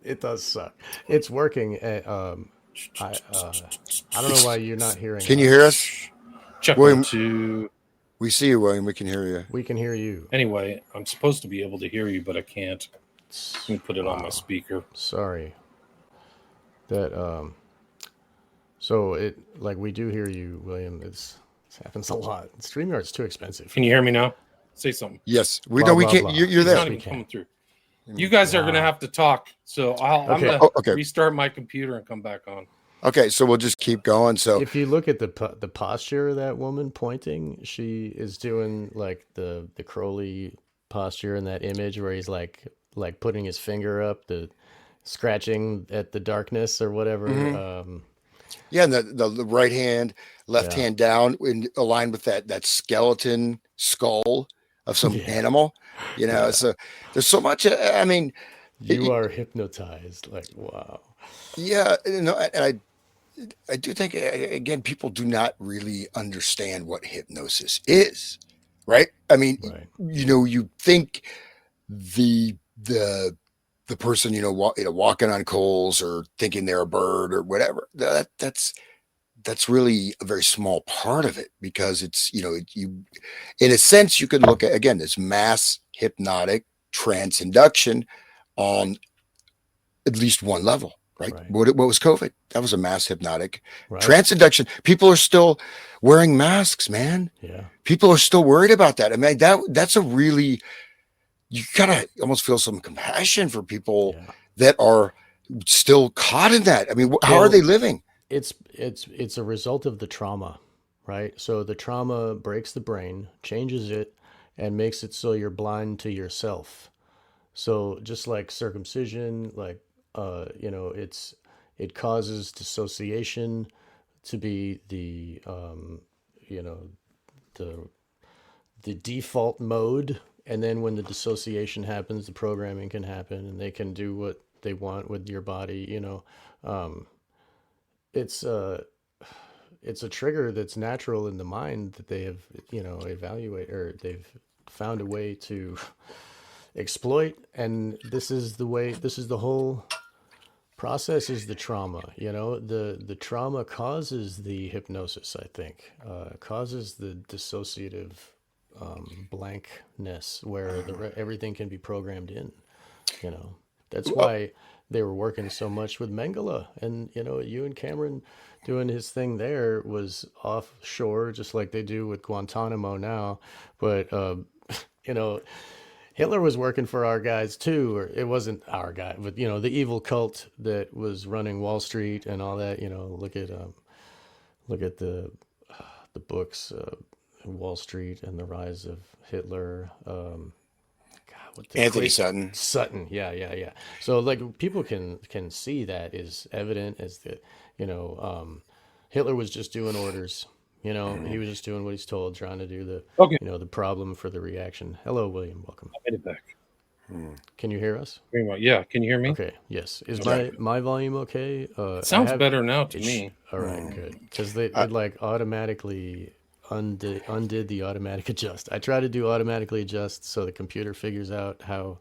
It does suck. It's working. I don't know why you're not hearing. Can you hear us? Check 1, 2. We see you, William. We can hear you. We can hear you. Anyway, I'm supposed to be able to hear you, but I can't. Let me put it on my speaker. Sorry. That so it like we do hear you, William. This happens a lot. StreamYard's too expensive. Can you hear me now? Say something. Yes, we Blah, know we blah, can't. blah. You're It's there. not even coming through. You guys are going to have to talk. So I'm Okay. going to Okay. restart my computer and come back on. Okay, so we'll just keep going. So If you look at the posture of that woman pointing, she is doing like the Crowley posture in that image where he's like putting his finger up, the scratching at the darkness or whatever. yeah, and the right hand, left Yeah. hand down, aligned with that skeleton skull of some animal. You know, so there's so much. I mean, You are hypnotized. Like, wow. yeah, you know, and I do think again, people do not really understand what hypnosis is, right? I mean, Right. you know, you think the person, you know, walking on coals or thinking they're a bird or whatever. That's really a very small part of it, because it's, you know, you, in a sense, you could look at, again, this mass hypnotic trance induction on at least one level, right? Right. What was COVID? That was a mass hypnotic Right. trance induction. People are still wearing masks, man. Yeah. People are still worried about that. I mean, that's a really, you gotta almost feel some compassion for people that are still caught in that. I mean, how are they living? It's a result of the trauma, right? So the trauma breaks the brain, changes it, and makes it so you're blind to yourself. So just like circumcision, like you know, it causes dissociation to be the you know, the default mode, and then when the dissociation happens, the programming can happen, and they can do what they want with your body. You know, it's a trigger that's natural in the mind that they have, you know, evaluate, or they've found a way to exploit. And this is the whole process, is the trauma. You know, the trauma causes the hypnosis, I think, causes the dissociative blankness where everything can be programmed in. You know, that's why they were working so much with Mengele. And, you know, Ewan Cameron doing his thing there was offshore, just like they do with Guantanamo now. But, you know, Hitler was working for our guys too, or it wasn't our guy, but, you know, the evil cult that was running Wall Street and all that. You know, look at the books, Wall Street and the Rise of Hitler. Anthony Sutton. Sutton, yeah. So like people can see that is evident as the, you know, Hitler was just doing orders. You know, he was just doing what he's told, trying to do the, Okay. you know, the problem for the reaction. Hello, William. Welcome. I made it back. Can you hear us? Very well. Yeah. Can you hear me? Okay. Yes. Is Okay. my volume okay? It sounds better now to me. All right. Good. Because they like automatically undid the automatic adjust. I try to do automatically adjust so the computer figures out how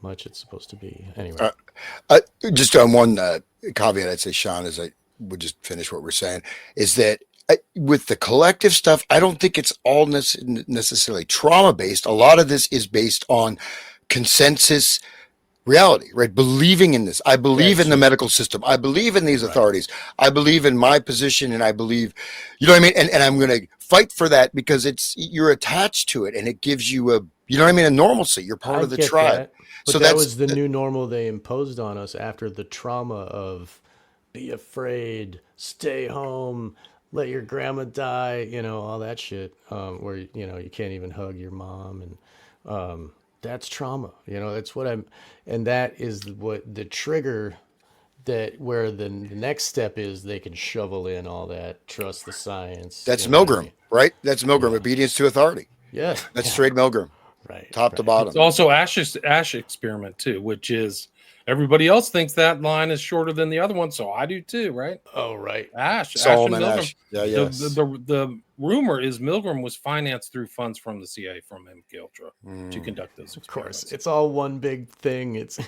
much it's supposed to be. Anyway. Just on one caveat, I'd say, Sean, as I would just finish what we're saying, is that with the collective stuff, I don't think it's all necessarily trauma based. A lot of this is based on consensus reality, right? Believing in this. I believe in the medical system. I believe in these authorities. I believe in my position, and I believe, you know what I mean? And I'm going to fight for that because you're attached to it, and it gives you a, you know what I mean? A normalcy. You're part of the tribe. That, but so that was the new normal they imposed on us after the trauma of be afraid, stay home, let your grandma die, you know, all that shit, where, you know, you can't even hug your mom. And that's trauma, you know, that's what and that is what the trigger, that where the next step is they can shovel in all that, trust the science. That's Milgram, right? That's Milgram, obedience to authority. Yeah. That's straight Milgram. Right. Top to bottom. It's also Ash experiment too, which is everybody else thinks that line is shorter than the other one, so I do too, right? Oh, right. Solomon Ash and Milgram. Ash. Yeah, yes. The rumor is Milgram was financed through funds from the CIA from MK Ultra to conduct those experiments. Of course, it's all one big thing. It's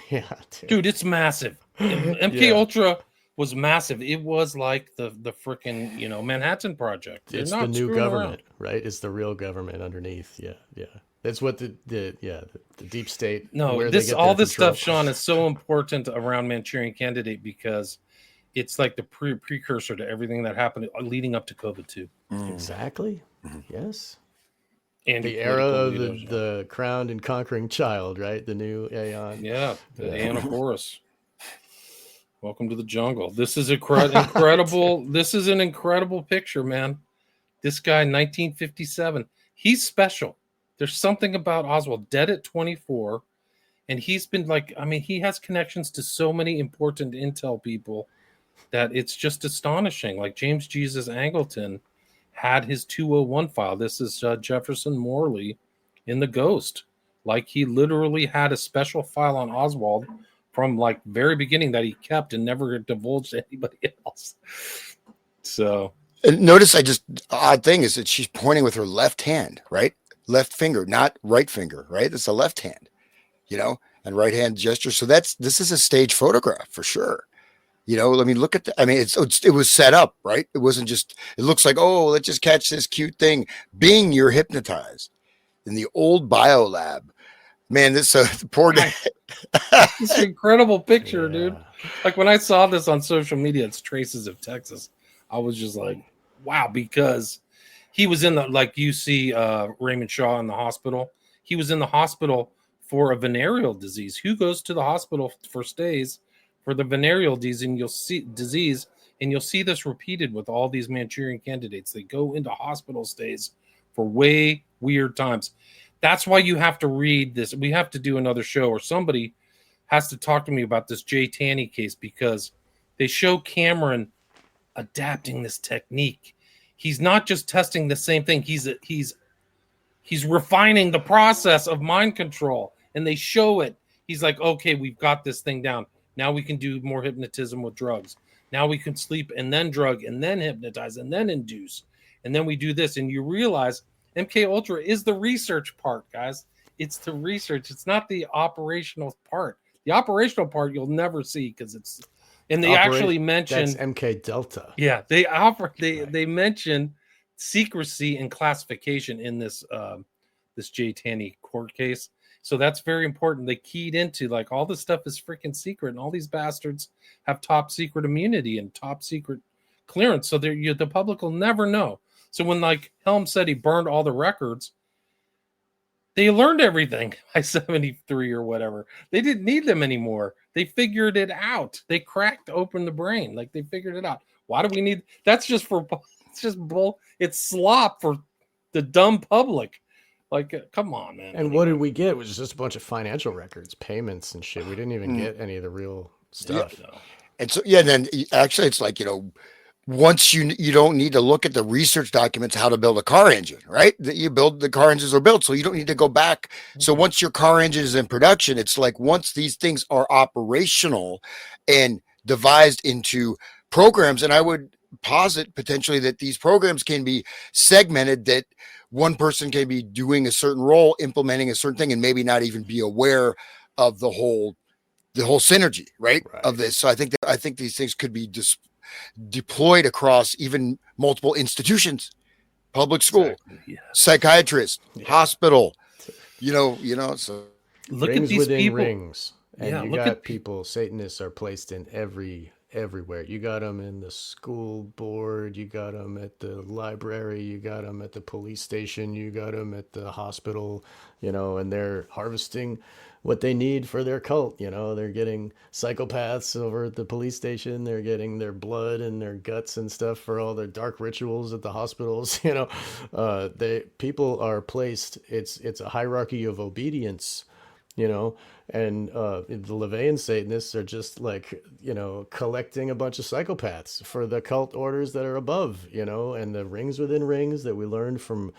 dude, it's massive. MK Ultra was massive. It was like the freaking, Manhattan Project. They're It's the not new screwing government, around. right? It's the real government underneath. Yeah, yeah. That's what the deep state, No, where they this get all their this control. stuff, Sean, is so important around Manchurian Candidate because it's like the precursor to everything that happened leading up to COVID too. Exactly. Yes. And The era of leaders, the crowned and conquering child, right? The new Aeon. yeah, the Yeah. Anacorus. Welcome to the jungle. This is incredible. This is an incredible picture, man. This guy, 1957. He's special. There's something about Oswald, dead at 24. And he's been he has connections to so many important intel people that it's just astonishing. Like James Jesus Angleton had his 201 file. This is Jefferson Morley in The Ghost. Like he literally had a special file on Oswald from very beginning that he kept and never divulged to anybody else. So And notice odd thing is that she's pointing with her left hand, right? Left finger, not right finger, right? That's the left hand, and right hand gesture. So this is a stage photograph for sure. I mean, look at it was set up, right? It wasn't just, it looks like, oh, let's just catch this cute thing. Being you're hypnotized in the old bio lab. Man, this poor guy. it's an incredible picture, Yeah. dude. Like when I saw this on social media, it's Traces of Texas. I was just like, wow, because he was in you see Raymond Shaw in the hospital. He was in the hospital for a venereal disease. Who goes to the hospital for stays for the venereal disease? And you'll see this repeated with all these Manchurian candidates. They go into hospital stays for way weird times. That's why you have to read this. We have to do another show, or somebody has to talk to me about this Jay Taney case, because they show Cameron adapting this technique. He's not just testing the same thing. He's refining the process of mind control, and they show it. He's like, okay, we've got this thing down. Now we can do more hypnotism with drugs. Now we can sleep and then drug and then hypnotize and then induce. And then we do this. And you realize MK Ultra is the research part, guys. It's the research. It's not the operational part. The operational part you'll never see because it's, and they actually mentioned that's MK Delta. Yeah, they mention secrecy and classification in this this Jay Taney court case. So that's very important. They keyed into all this stuff is freaking secret, and all these bastards have top secret immunity and top secret clearance. So the public will never know. So when Helm said he burned all the records, they learned everything by 73 or whatever. They didn't need them anymore. They figured it out. They cracked open the brain. They figured it out. Why do we need? That's just it's just bull. It's slop for the dumb public. Come on, man. And what did we get? It was just a bunch of financial records, payments and shit. We didn't even get any of the real stuff. Yeah. And so, then actually it's once you don't need to look at the research documents, how to build a car engine, right? That you build, the car engines are built. So you don't need to go back. So once your car engine is in production, it's once these things are operational and devised into programs, and I would posit potentially that these programs can be segmented, that one person can be doing a certain role, implementing a certain thing, and maybe not even be aware of the whole synergy, right? Of this. So I think these things could be deployed across even multiple institutions, public school, psychiatrist, hospital, so look rings at these within people. Rings. And you got people, Satanists are placed in everywhere. You got them in the school board, you got them at the library, you got them at the police station, you got them at the hospital, and they're harvesting what they need for their cult. They're getting psychopaths over at the police station. They're getting their blood and their guts and stuff for all their dark rituals at the hospitals. People are placed. It's a hierarchy of obedience, and the LaVeyan Satanists are just collecting a bunch of psychopaths for the cult orders that are above, and the rings within rings that we learned from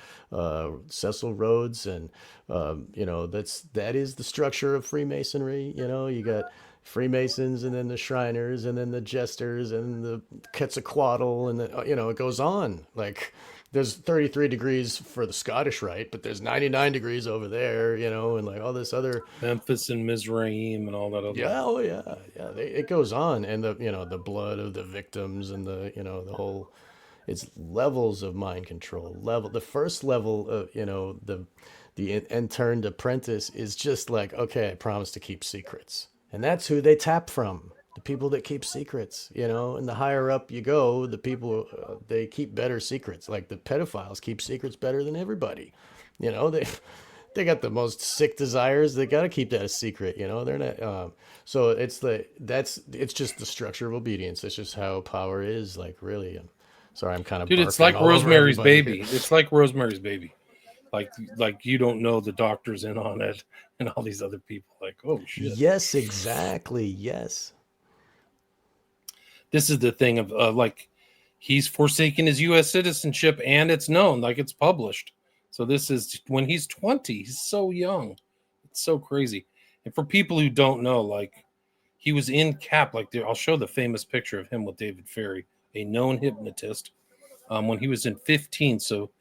Cecil Rhodes, and that is the structure of Freemasonry. You got Freemasons, and then the Shriners, and then the Jesters, and the Quetzalcoatl, and it goes on. there's 33 degrees for the Scottish Rite, but there's 99 degrees over there, and like all this other. Memphis and Mizraim and all that other. Yeah, oh yeah, yeah. It goes on, and the blood of the victims and the whole. It's levels of mind control. The first level of the interned apprentice is just like, okay, I promise to keep secrets, and that's who they tap from. The people that keep secrets, and the higher up you go, the people they keep better secrets. Like the pedophiles keep secrets better than everybody. They got the most sick desires. They got to keep that a secret. They're not. So it's just the structure of obedience. It's just how power is. Like really. Sorry, I'm kind of. Dude, it's like Rosemary's Baby. It's like Rosemary's Baby. Like you don't know the doctor's in on it, and all these other people. Like, oh shit. Yes, exactly. Yes. This is the thing of like he's forsaken his U.S. citizenship, and it's known, like it's published. So this is when he's 20. He's so young. It's so crazy. And for people who don't know, like he was in CAP. Like I'll show the famous picture of him with David Ferry, a known hypnotist, when he was in 15. So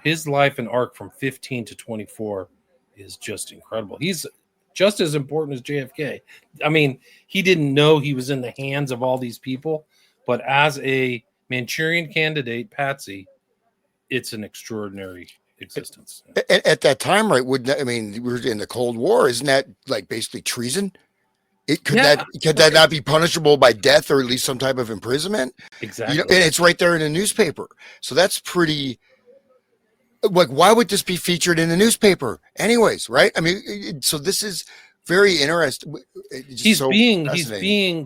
his life and arc from 15 to 24 is just incredible. He's just as important as JFK. I mean, he didn't know he was in the hands of all these people, but as a Manchurian candidate, Patsy, it's an extraordinary existence. At that time, right? We were in the Cold War. Isn't that like basically treason? Could that not be punishable by death or at least some type of imprisonment? Exactly. And it's right there in the newspaper. So that's pretty. Like, why would this be featured in the newspaper, anyways? Right? I mean, so this is very interesting.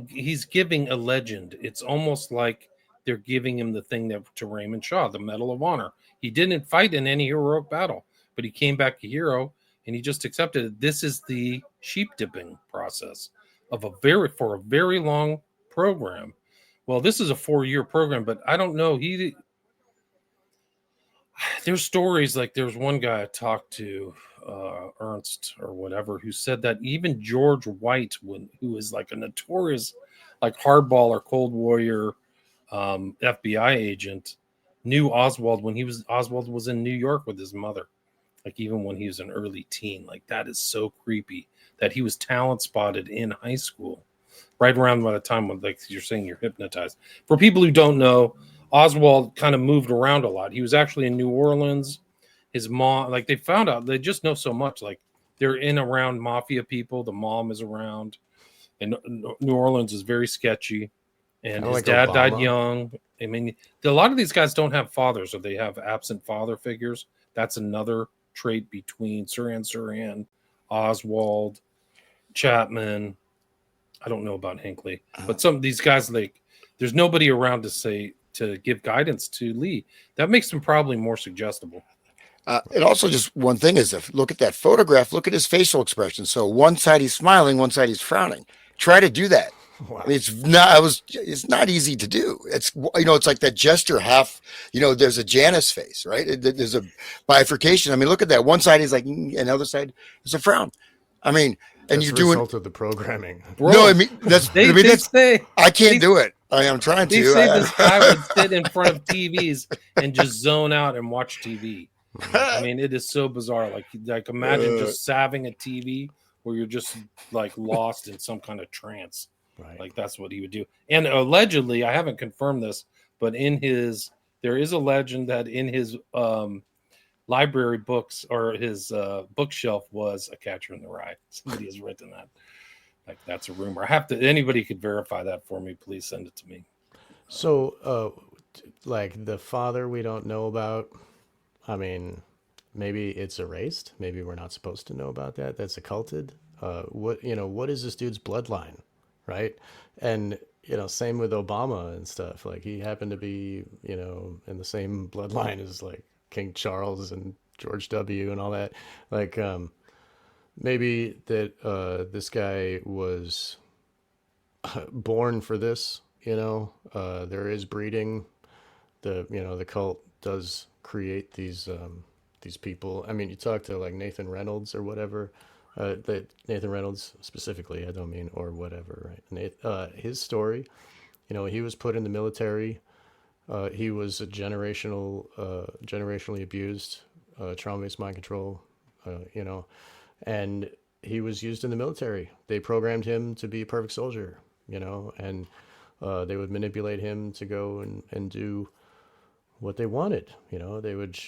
He's giving a legend. It's almost like they're giving him the thing to Raymond Shaw, the Medal of Honor. He didn't fight in any heroic battle, but he came back a hero, and he just accepted it. This is the sheep dipping process of for a very long program. Well, this is a 4-year program, but I don't know. There's stories like there's one guy I talked to, Ernst or whatever, who said that even George White, who is like a notorious like hardball or cold warrior FBI agent, knew Oswald when Oswald was in New York with his mother. Like even when he was an early teen. Like that is so creepy that he was talent spotted in high school, right around by the time when, like you're saying, you're hypnotized. For people who don't know, Oswald kind of moved around a lot. He was actually in New Orleans. His mom, like they found out, they just know so much. Like they're in around mafia people. The mom is around, and New Orleans is very sketchy. And his dad died young. I mean, a lot of these guys don't have fathers, or they have absent father figures. That's another trait between Sirhan, Oswald, Chapman. I don't know about Hinckley, but some of these guys, like, there's nobody around to give guidance to Lee. That makes him probably more suggestible. And also, just one thing is, if look at that photograph, look at his facial expression. So one side he's smiling, one side he's frowning. Try to do that. Wow. I mean, it's not easy to do. It's it's like that gesture half. There's a Janus face, right? There's a bifurcation. I mean, look at that. One side is like, and the other side is a frown. I mean, and that's you're the doing result of the programming. Bro, no, I mean I can't do it. I'm trying to. They say this guy would sit in front of TVs and just zone out and watch TV. I mean, it is so bizarre. Like imagine just having a TV where you're just like lost in some kind of trance. Right. Like that's what he would do. And allegedly, I haven't confirmed this, but there is a legend that in his library books or his bookshelf was A Catcher in the Rye. Somebody has written that. Like that's a rumor. Anybody could verify that for me. Please send it to me. So, like the father we don't know about. I mean, maybe it's erased. Maybe we're not supposed to know about that. That's occulted. What is this dude's bloodline, right? And same with Obama and stuff. Like he happened to be, in the same bloodline as like King Charles and George W. and all that. Like maybe that this guy was born for this. There is breeding. The cult does create these people. I mean, you talk to like Nathan Reynolds or whatever. Nathan Reynolds specifically, I don't mean or whatever, right? His story, he was put in the military He was a generationally abused, trauma-based mind control, and he was used in the military. They programmed him to be a perfect soldier, and they would manipulate him to go and do what they wanted. They would,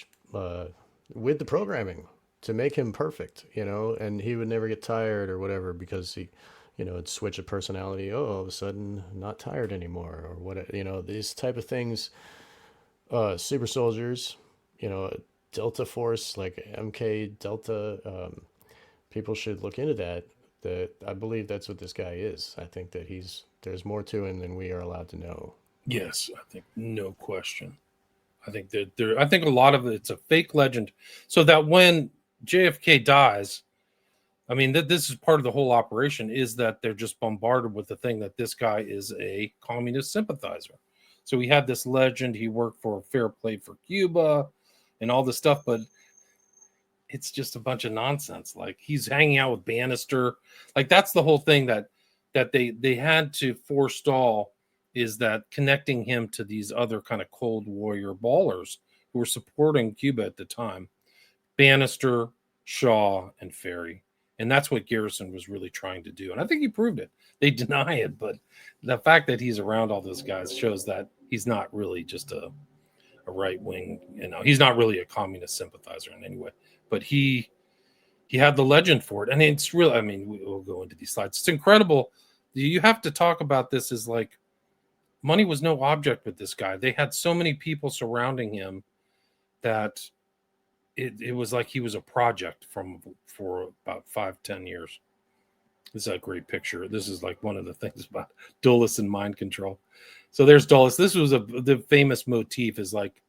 with the programming to make him perfect, and he would never get tired or whatever because he, it'd switch a personality. Oh, all of a sudden not tired anymore or what, these type of things. Super soldiers, Delta Force, like MK Delta, people should look into that. I believe that's what this guy is. I think that there's more to him than we are allowed to know. Yes, I think no question. I think I think a lot of it's a fake legend. So that when JFK dies, I mean, this is part of the whole operation, is that they're just bombarded with the thing that this guy is a communist sympathizer. So we had this legend. He worked for Fair Play for Cuba and all this stuff, but it's just a bunch of nonsense. Like, he's hanging out with Bannister. Like, that's the whole thing that they had to forestall, is that connecting him to these other kind of Cold Warrior ballers who were supporting Cuba at the time. Bannister, Shaw, and Ferry. And that's what Garrison was really trying to do. And I think he proved it. They deny it, but the fact that he's around all those guys shows that he's not really just a right wing, he's not really a communist sympathizer in any way. But he had the legend for it. And it's really, I mean, we'll go into these slides. It's incredible. You have to talk about this as like, money was no object with this guy. They had so many people surrounding him that it was like he was a project for about 5-10 years. This is a great picture. This is like one of the things about Dulles and mind control. So there's Dulles. This was the famous motif, is like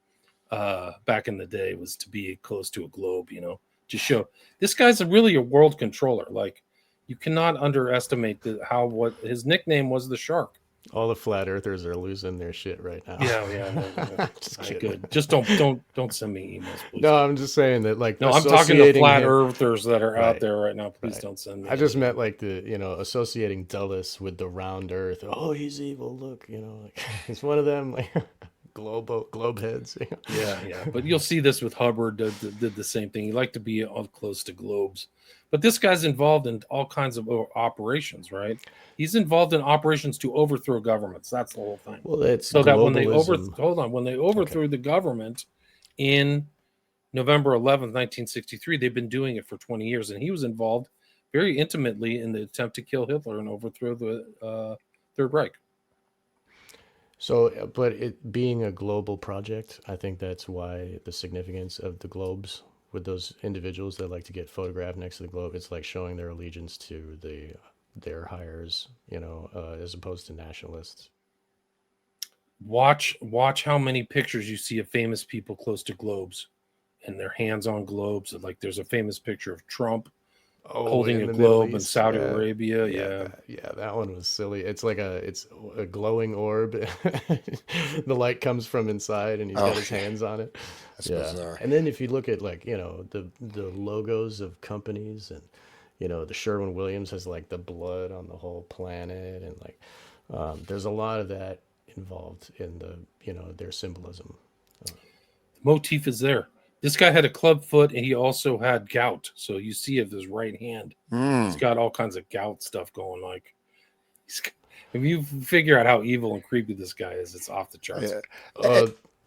back in the day, was to be close to a globe, to show this guy's really a world controller. Like, you cannot underestimate what his nickname was, the Shark. All the flat earthers are losing their shit right now. Yeah. No. Just good. Just don't send me emails, please. No, I'm just saying that, like, no, I'm talking to flat earthers that are out there right now. Please don't send me. I just meant like associating Dulles with the round earth. Oh, he's evil. Look, like, he's one of them, like globe heads. Yeah. But you'll see this with Hubbard. Did the same thing. He liked to be all close to globes. But this guy's involved in all kinds of operations, right? He's involved in operations to overthrow governments. That's the whole thing. Well, that's so that when they globalism. overthrew the government in November 11th, 1963, they've been doing it for 20 years, and he was involved very intimately in the attempt to kill Hitler and overthrow the Third Reich. So, but it being a global project, I think that's why the significance of the globes with those individuals that like to get photographed next to the globe, it's like showing their allegiance to their hires, as opposed to nationalists. Watch how many pictures you see of famous people close to globes and their hands on globes. Like, there's a famous picture of Trump holding a globe in Saudi Arabia. Yeah, that one was silly. It's like it's a glowing orb. The light comes from inside, and he's got his hands on it. That's bizarre. And then if you look at, like, the logos of companies, and the Sherwin-Williams has like the blood on the whole planet, and like there's a lot of that involved in their symbolism. The motif is there. This guy had a club foot, and he also had gout. So you see of his right hand, he's got all kinds of gout stuff going. Like, if you figure out how evil and creepy this guy is, it's off the charts. Yeah.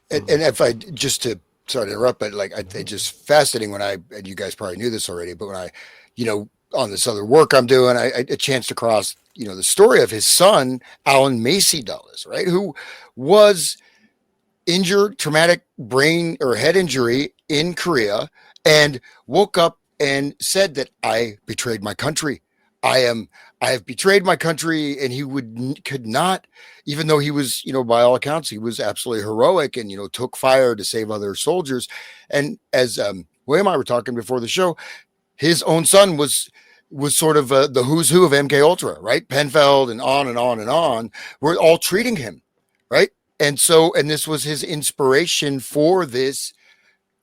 And if I sorry to interrupt, but like, it's just fascinating and you guys probably knew this already, but when I, on this other work I'm doing, I chanced across, the story of his son, Alan Macy Dulles, right? Who was injured, traumatic brain or head injury in Korea, and woke up and said that I betrayed my country. I have betrayed my country. And he could not, even though he was, by all accounts, he was absolutely heroic and, took fire to save other soldiers. And as William and I were talking before the show, his own son was sort of the who's who of MK Ultra, right? Penfeld and on and on and on. We're all treating him, right? And this was his inspiration for this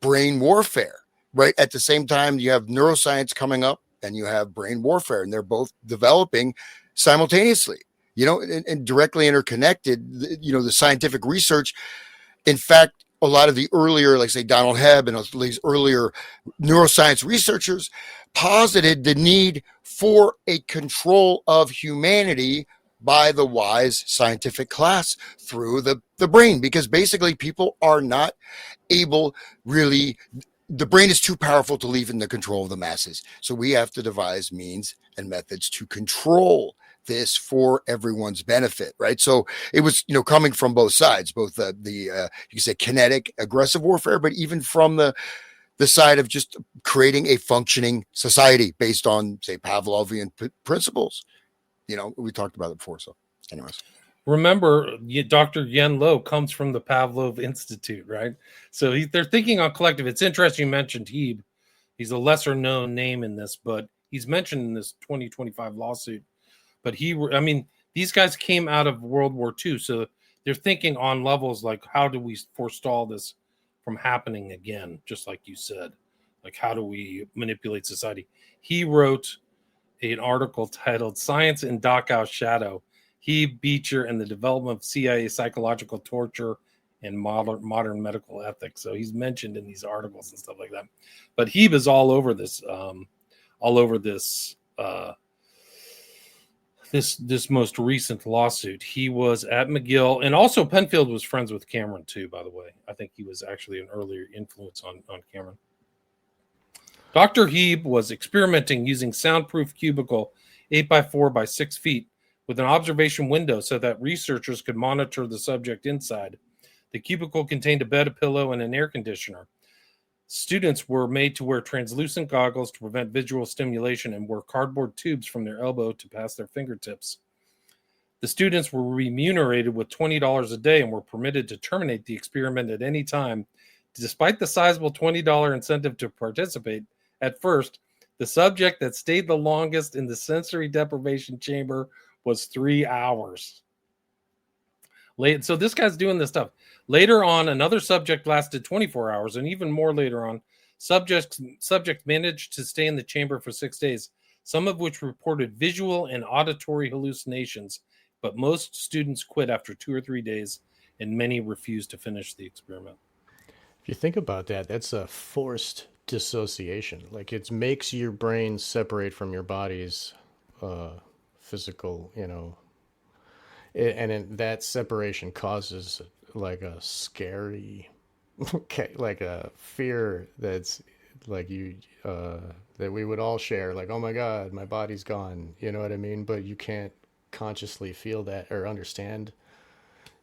brain warfare, right? At the same time, you have neuroscience coming up and you have brain warfare, and they're both developing simultaneously, and directly interconnected. The scientific research in fact, a lot of the earlier, like say Donald Hebb and these earlier neuroscience researchers posited the need for a control of humanity by the wise scientific class through the brain, because basically people are not able really, the brain is too powerful to leave in the control of the masses. So we have to devise means and methods to control this for everyone's benefit, right? So it was, coming from both sides, both the you can say kinetic, aggressive warfare, but even from the side of just creating a functioning society based on, say, Pavlovian principles. We talked about it before. So, anyways. Remember, Dr. Yen Lo comes from the Pavlov Institute, right? So they're thinking on collective. It's interesting you mentioned Hebe. He's a lesser known name in this, but he's mentioned in this 2025 lawsuit. But these guys came out of World War II, so they're thinking on levels like, how do we forestall this from happening again? Just like you said, like, how do we manipulate society? He wrote an article titled "Science in Dachau's Shadow: Hebe, Beecher, and the Development of CIA Psychological Torture and Modern Medical Ethics." So he's mentioned in these articles and stuff like that. But Hebe is all over this, this most recent lawsuit. He was at McGill, and also Penfield was friends with Cameron too, by the way. I think he was actually an earlier influence on Cameron. Dr. Hebe was experimenting using soundproof cubicle 8x4 by 6 feet with an observation window so that researchers could monitor the subject inside. The cubicle contained a bed, a pillow, and an air conditioner. Students were made to wear translucent goggles to prevent visual stimulation and wore cardboard tubes from their elbow to pass their fingertips. The students were remunerated with $20 a day and were permitted to terminate the experiment at any time. Despite the sizable $20 incentive to participate, at first, the subject that stayed the longest in the sensory deprivation chamber was 3 hours. So this guy's doing this stuff. Later on, another subject lasted 24 hours, and even more later on, subject managed to stay in the chamber for 6 days, some of which reported visual and auditory hallucinations, but most students quit after 2 or 3 days, and many refused to finish the experiment. If you think about that, that's a forced dissociation. Like, it makes your brain separate from your body's physical, and that separation causes like a scary, like a fear that's like that we would all share. Like, oh my God, my body's gone. You know what I mean? But you can't consciously feel that or understand.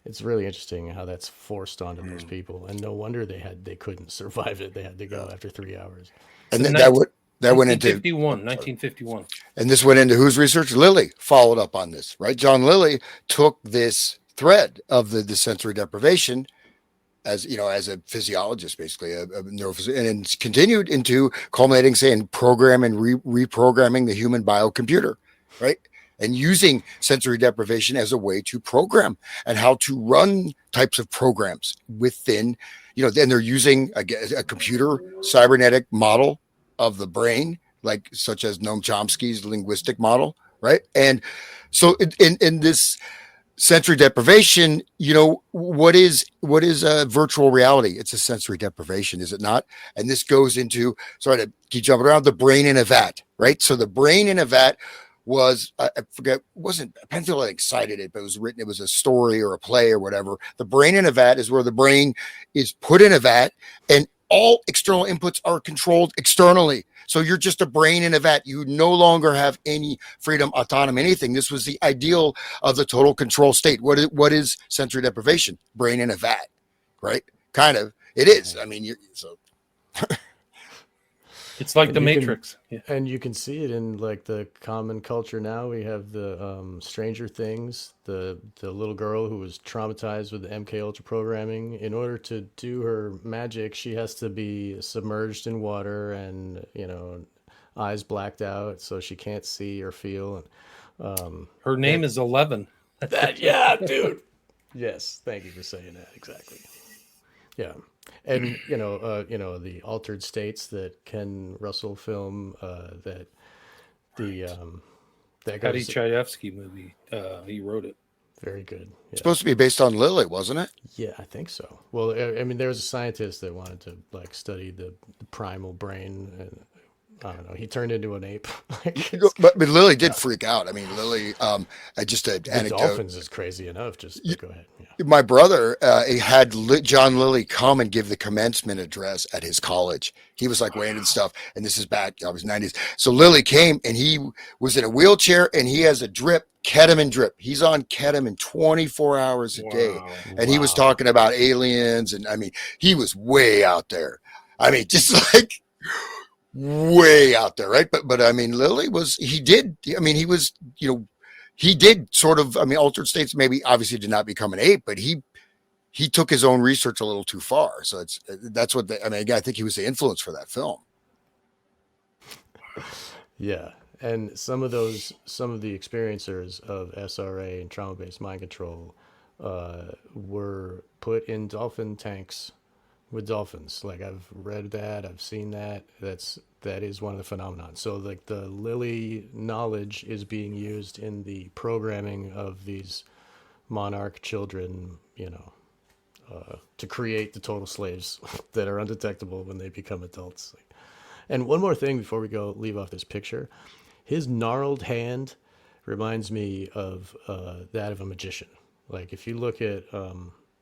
It's really interesting how that's forced onto those people, and no wonder they couldn't survive it. They had to go after 3 hours. And that went into 1951. And this went into whose research? Lilly followed up on this, right? John Lilly took this thread of the sensory deprivation as a physiologist, basically a neurophysician, and continued into culminating, say, in programming and reprogramming the human biocomputer, right? And using sensory deprivation as a way to program and how to run types of programs within, then they're using a computer cybernetic model of the brain, like such as Noam Chomsky's linguistic model, right? And so in this sensory deprivation, what is virtual reality? It's a sensory deprivation, is it not? And this goes into, sorry to keep jumping around, the brain in a vat, right? So the brain in a vat was, I forget, wasn't Penfield that cited it, but it was a story or a play or whatever. The brain in a vat is where the brain is put in a vat and all external inputs are controlled externally. So you're just a brain in a vat. You no longer have any freedom, autonomy, anything. This was the ideal of the total control state. What is sensory deprivation? Brain in a vat, right? Kind of. It is. I mean, it's like the Matrix. And you can see it in like the common culture now. We have the Stranger Things, the little girl who was traumatized with the MK Ultra programming. In order to do her magic, she has to be submerged in water and, eyes blacked out so she can't see or feel. Her name is 11. Yeah, dude. Yes, thank you for saying that. Exactly. Yeah. And the altered states that Ken Russell film, that Patty Chayefsky movie, he wrote it. Very good. Yeah. Supposed to be based on Lily, wasn't it? Yeah, I think so. Well, I mean, there was a scientist that wanted to like study the primal brain, and I don't know. He turned into an ape. Like, But Lily did freak out. I mean, Lily. Just an the anecdote. dolphins is crazy enough. Just go ahead. Yeah. My brother he had John Lilly come and give the commencement address at his college. He was like weighing and stuff, and this is back, I was 90s. So Lilly came, and he was in a wheelchair, and he has a drip, ketamine drip. He's on ketamine 24 hours a day, and he was talking about aliens, and I mean, he was way out there. I mean, just like way out there, right? But I mean, Lilly was, he did sort of, I mean, altered states, maybe obviously did not become an ape, but he took his own research a little too far. So that's what I mean, again, I think he was the influence for that film. Yeah. And some of the experiencers of SRA and trauma-based mind control were put in dolphin tanks with dolphins. Like, I've read that, I've seen that. That is one of the phenomena. So like the Lilly knowledge is being used in the programming of these monarch children, to create the total slaves that are undetectable when they become adults. And one more thing before we leave off this picture, his gnarled hand reminds me of that of a magician. Like, if you look at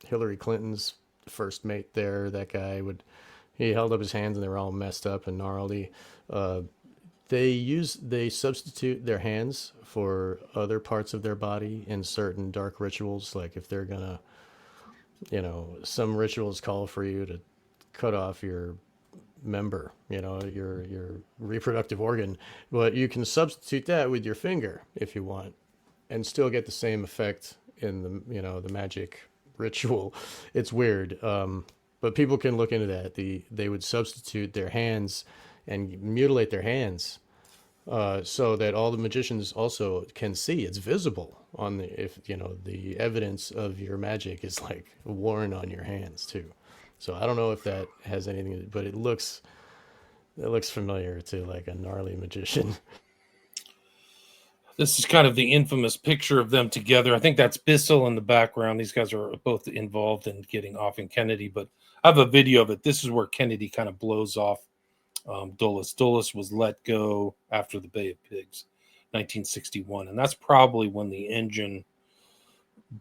Hillary Clinton's first mate there, that guy he held up his hands and they were all messed up and gnarly. They substitute their hands for other parts of their body in certain dark rituals. Like, if they're gonna, some rituals call for you to cut off your member, your reproductive organ, but you can substitute that with your finger if you want, and still get the same effect in the magic ritual. It's weird, but people can look into that. They would substitute their hands and mutilate their hands, so that all the magicians also can see. It's visible on the evidence of your magic is like worn on your hands too. So I don't know if that has anything, but it looks familiar to like a gnarly magician. This is kind of the infamous picture of them together. I think that's Bissell in the background. These guys are both involved in getting off in Kennedy, but I have a video of it. This is where Kennedy kind of blows off Dulles. Dulles was let go after the Bay of Pigs, 1961. And that's probably when the engine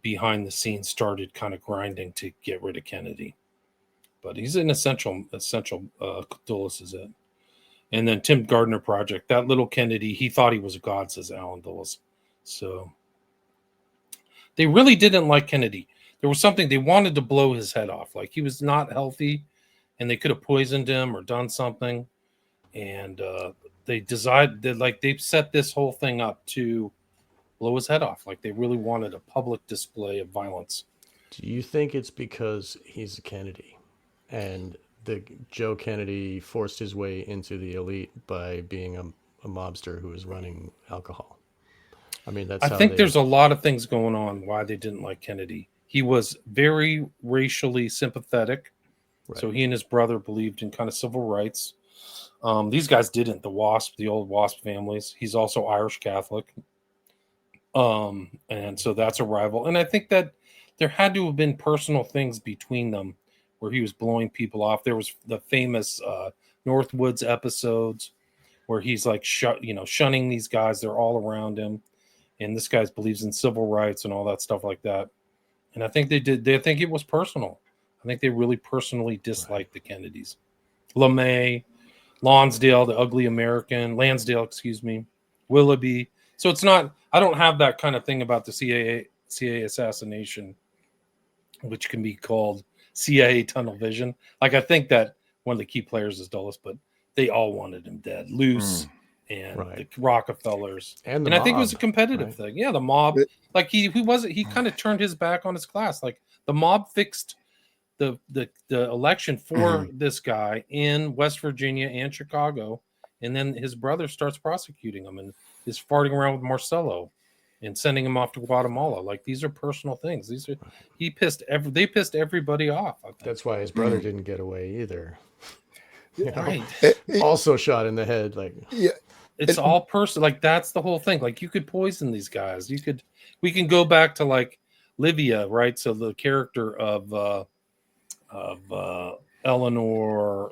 behind the scenes started kind of grinding to get rid of Kennedy. But he's an essential Dulles is it. And then Tim Gardner Project, that little Kennedy, he thought he was a god, says Alan Dulles. So they really didn't like Kennedy. There was something, they wanted to blow his head off. Like, he was not healthy, and they could have poisoned him or done something. And they decided, like, they set this whole thing up to blow his head off. Like, they really wanted a public display of violence. Do you think it's because he's a Kennedy and Joe Kennedy forced his way into the elite by being a mobster who was running alcohol? I mean, I think there's a lot of things going on why they didn't like Kennedy. He was very racially sympathetic. Right. So he and his brother believed in kind of civil rights. These guys didn't. The old WASP families. He's also Irish Catholic. And so that's a rival. And I think that there had to have been personal things between them where he was blowing people off. There was the famous Northwoods episodes where he's like shunning these guys. They're all around him, and this guy believes in civil rights and all that stuff like that. And I think they think it was personal. I think they really personally disliked the Kennedys. LeMay, Lansdale, the ugly American, Willoughby. So it's not, I don't have that kind of thing about the CIA assassination, which can be called CIA tunnel vision. Like, I think that one of the key players is Dulles, but they all wanted him dead. Luce and the Rockefellers. And I think it was a competitive thing. Yeah, the mob. Like, he kind of turned his back on his class. Like, the mob fixed the election for this guy in West Virginia and Chicago, and then his brother starts prosecuting him and is farting around with Marcello and sending him off to Guatemala. Like, these are personal things. They pissed everybody off. That's why his brother didn't get away either. Right. Also shot in the head. Like, yeah, all personal. Like, that's the whole thing. Like, you could poison these guys. We can go back to like Livia, right? So the character of Eleanor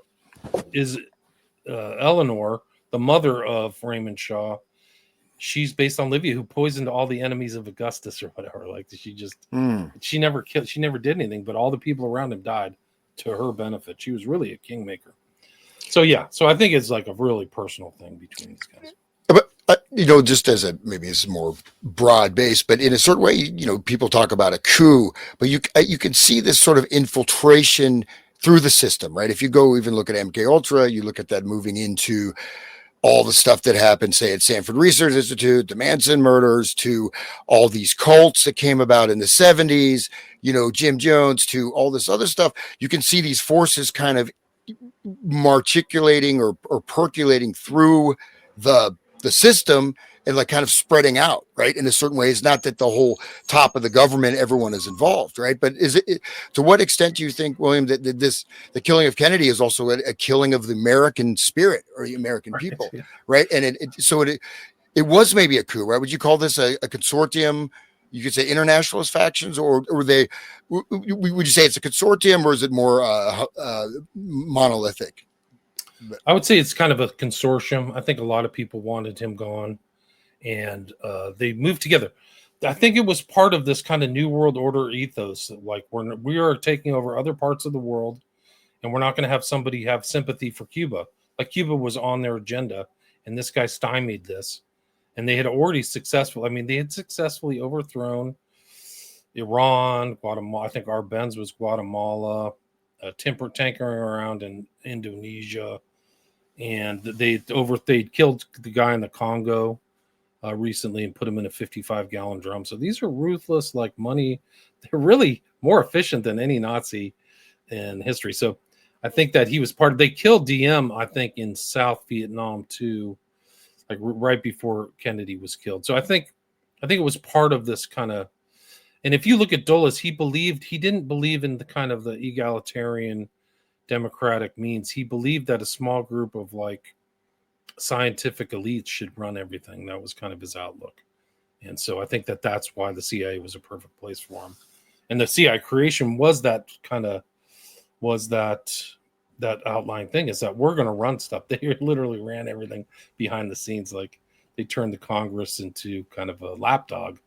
is Eleanor, the mother of Raymond Shaw. She's based on Livia, who poisoned all the enemies of Augustus or whatever. Like she never killed, she never did anything, but all the people around him died to her benefit. She was really a kingmaker. So yeah, so I think it's like a really personal thing between these guys. But just as maybe it's more broad based, but in a certain way, people talk about a coup, but you can see this sort of infiltration through the system, right? If you go even look at MK Ultra, you look at that moving into all the stuff that happened, say, at Stanford Research Institute, the Manson murders, to all these cults that came about in the 70s, Jim Jones, to all this other stuff. You can see these forces kind of marticulating or percolating through the system and like kind of spreading out, right? In a certain way. It's not that the whole top of the government, everyone is involved, right? But is it to what extent do you think, William, that the killing of Kennedy is also a killing of the American spirit or the American people, right? And it was maybe a coup, right? Would you call this a consortium? You could say internationalist factions, or would you say it's a consortium, or is it more monolithic? I would say it's kind of a consortium. I think a lot of people wanted him gone, and they moved together. I think it was part of this kind of New World Order ethos. Like we are taking over other parts of the world, and we're not going to have somebody have sympathy for Cuba. Like Cuba was on their agenda, and this guy stymied this. And they had already they had successfully overthrown Iran, Guatemala. I think Arbenz was Guatemala, tankering around in Indonesia. And they'd killed the guy in the Congo recently and put him in a 55-gallon drum. So these are ruthless, like money. They're really more efficient than any Nazi in history. So I think that he was they killed DM, I think, in South Vietnam too, like right before Kennedy was killed. So I think it was part of this kind of, and if you look at Dulles, he didn't believe in the kind of the egalitarian democratic means. He believed that a small group of like scientific elites should run everything. That was kind of his outlook. And so I think that's why the CIA was a perfect place for him. And the CIA creation was that outlying thing, is that we're going to run stuff. They literally ran everything behind the scenes. Like they turned the Congress into kind of a lapdog,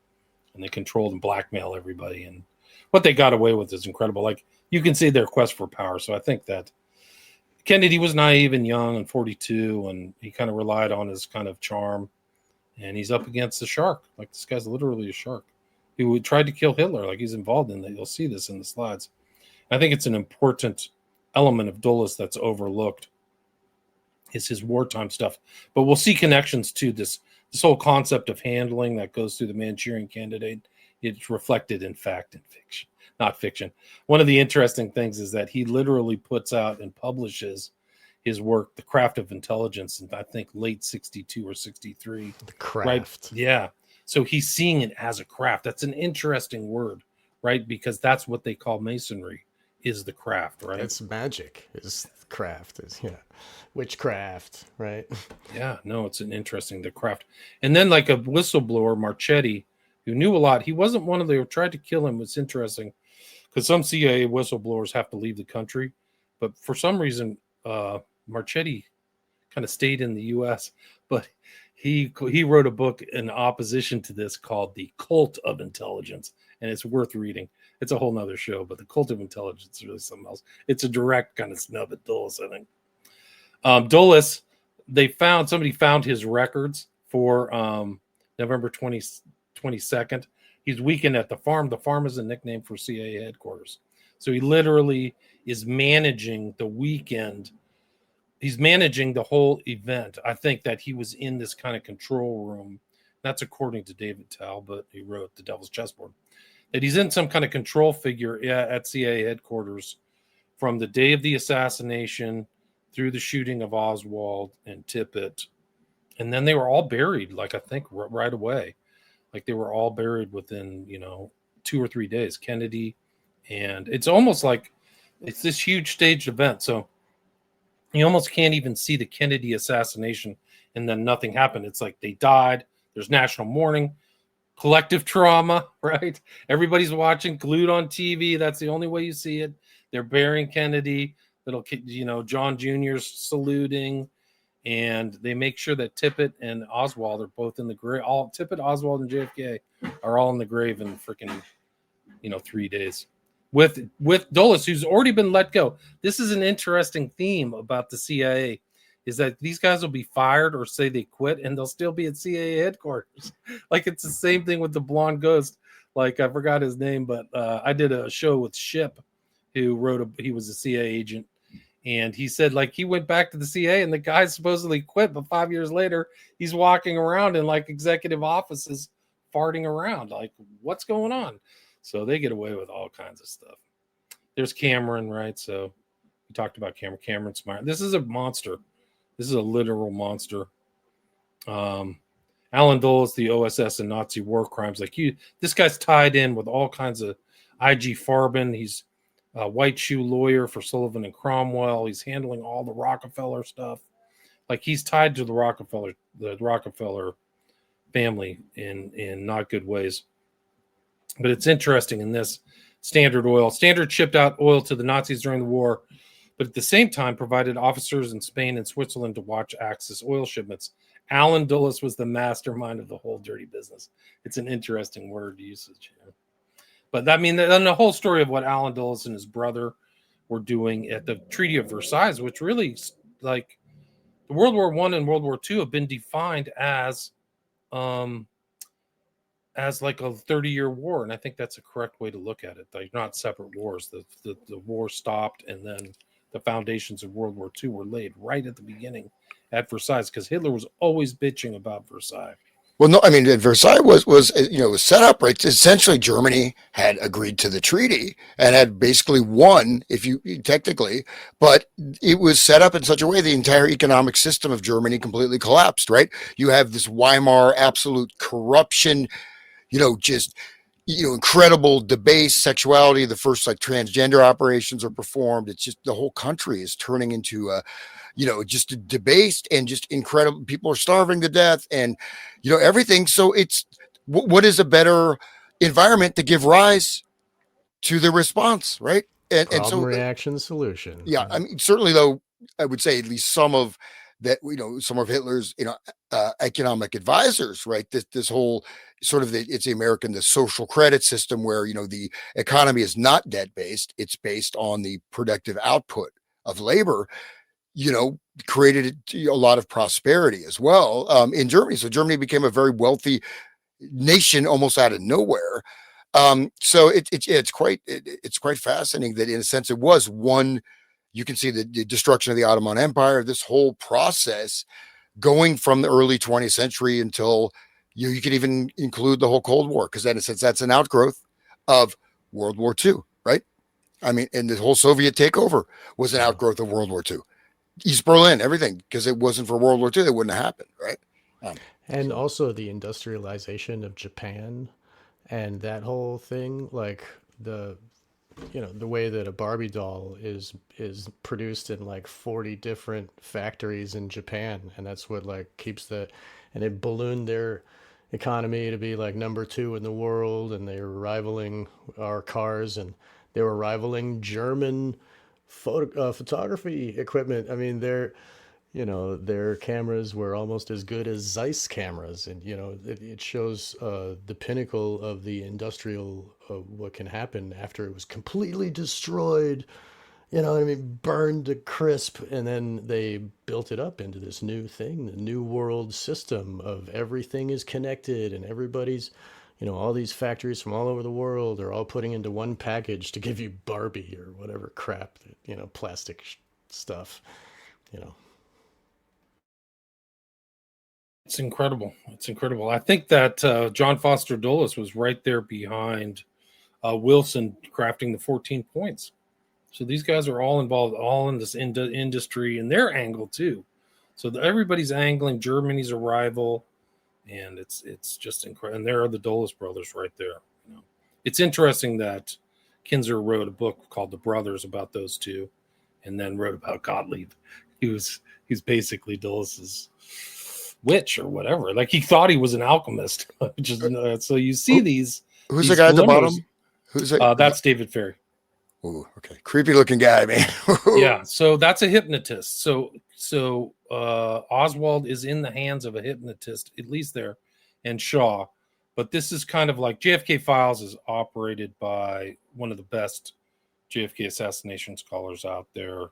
and they controlled and blackmail everybody. And what they got away with is incredible. Like you can see their quest for power. So I think that Kennedy was naive and young and 42, and he kind of relied on his kind of charm. And he's up against the shark. Like this guy's literally a shark. He tried to kill Hitler. Like he's involved in that. You'll see this in the slides. I think it's an important element of Dulles that's overlooked, is his wartime stuff. But we'll see connections to this whole concept of handling that goes through the Manchurian Candidate. It's reflected in fact in fiction, not fiction. One of the interesting things is that he literally puts out and publishes his work, The Craft of Intelligence, in I think late 62 or 63. The craft. Right? Yeah. So he's seeing it as a craft. That's an interesting word, right? Because that's what they call masonry, is the craft, right? It's magic, is craft, is witchcraft, right? Yeah, no, it's the craft. And then like a whistleblower, Marchetti, who knew a lot. He wasn't one of the, tried to kill him. It's interesting because some CIA whistleblowers have to leave the country, but for some reason, Marchetti kind of stayed in the U.S., but he wrote a book in opposition to this called The Cult of Intelligence, and it's worth reading. It's a whole nother show, but The Cult of Intelligence is really something else. It's a direct kind of snub at Dulles, I think. Dulles, somebody found his records for November 22nd. He's weekend at the farm. The farm is a nickname for CIA headquarters. So he literally is managing the weekend. He's managing the whole event. I think that he was in this kind of control room. That's according to David Talbot, who wrote The Devil's Chessboard. That he's in some kind of control figure at CIA headquarters from the day of the assassination through the shooting of Oswald and Tippit. And then they were all buried, like I think right away. Like they were all buried within, 2 or 3 days. Kennedy, and it's almost like it's this huge staged event. So you almost can't even see the Kennedy assassination and then nothing happened. It's like they died. There's national mourning. collective trauma, right? Everybody's watching, glued on TV. That's the only way you see it. They're burying Kennedy. Little kid, John Jr.'s saluting, and they make sure that Tippit and Oswald are both in the grave. All Tippit, Oswald, and JFK are all in the grave in freaking 3 days. With Dulles, who's already been let go. This is an interesting theme about the CIA, is that these guys will be fired or say they quit, and they'll still be at CIA headquarters. Like, it's the same thing with the blonde ghost. Like, I forgot his name, but I did a show with Ship, who he was a CIA agent, and he said, like, he went back to the CIA, and the guy supposedly quit, but 5 years later, he's walking around in, like, executive offices, farting around. Like, what's going on? So they get away with all kinds of stuff. There's Cameron, right? So we talked about Cameron Smart. This is a monster. This is a literal monster. Alan Dulles, the OSS and Nazi war crimes. This guy's tied in with all kinds of IG Farben. He's a white shoe lawyer for Sullivan and Cromwell. He's handling all the Rockefeller stuff. Like, he's tied to the Rockefeller family in not good ways. But it's interesting in this Standard shipped out oil to the Nazis during the war, but at the same time provided officers in Spain and Switzerland to watch Axis oil shipments. Alan Dulles was the mastermind of the whole dirty business. It's an interesting word usage here. But I mean, then the whole story of what Alan Dulles and his brother were doing at the Treaty of Versailles, which really, like, the World War I and World War II have been defined as like a 30-year war, and I think that's a correct way to look at it. They're not separate wars. The war stopped, and then the foundations of World War II were laid right at the beginning at Versailles, because Hitler was always bitching about Versailles. Well, no, I mean, Versailles was set up, right? Essentially, Germany had agreed to the treaty and had basically won, technically, but it was set up in such a way the entire economic system of Germany completely collapsed, right? You have this Weimar absolute corruption, incredible debased sexuality. The first transgender operations are performed. It's just the whole country is turning into just a debased and just incredible. People are starving to death and, everything. So it's what is a better environment to give rise to the response, right? And so reaction solution. Yeah. I mean, certainly though, I would say at least some of that, some of Hitler's, economic advisors, right? This whole sort of it's the social credit system where, the economy is not debt based. It's based on the productive output of labor, created a lot of prosperity as well in Germany. So Germany became a very wealthy nation almost out of nowhere. So it's quite fascinating that in a sense it was one. You can see the destruction of the Ottoman Empire, this whole process going from the early 20th century until you could even include the whole Cold War, because in a sense that's an outgrowth of World War II, right? I mean, and the whole Soviet takeover was an outgrowth of World War II. East Berlin, everything, because it wasn't for World War II, that wouldn't have happened, right? And also the industrialization of Japan and that whole thing, like the way that a Barbie doll is produced in like 40 different factories in Japan, and that's what keeps and it ballooned their economy to be like number 2 in the world, and they were rivaling our cars, and they were rivaling German photography equipment. I mean, their cameras were almost as good as Zeiss cameras, and it shows the pinnacle of the industrial what can happen after it was completely destroyed. Burned to crisp, and then they built it up into this new thing, the new world system of everything is connected, and everybody's, all these factories from all over the world are all putting into one package to give you Barbie or whatever crap, plastic stuff, It's incredible. It's incredible. I think that John Foster Dulles was right there behind Wilson crafting the 14 points. So these guys are all involved, all in this industry, and their angle too. So everybody's angling. Germany's a rival, and it's just incredible. And there are the Dulles brothers right there. It's interesting that Kinzer wrote a book called The Brothers about those two, and then wrote about Gottlieb. He's basically Dulles's witch or whatever. Like he thought he was an alchemist. So you see these. Who's these the guy at the glimmers. bottom? Who's that? That's David Ferry. Ooh, okay. Creepy looking guy, man. Yeah. So that's a hypnotist. So Oswald is in the hands of a hypnotist, at least there, and Shaw. But this is kind of like JFK Files is operated by one of the best JFK assassination scholars out there,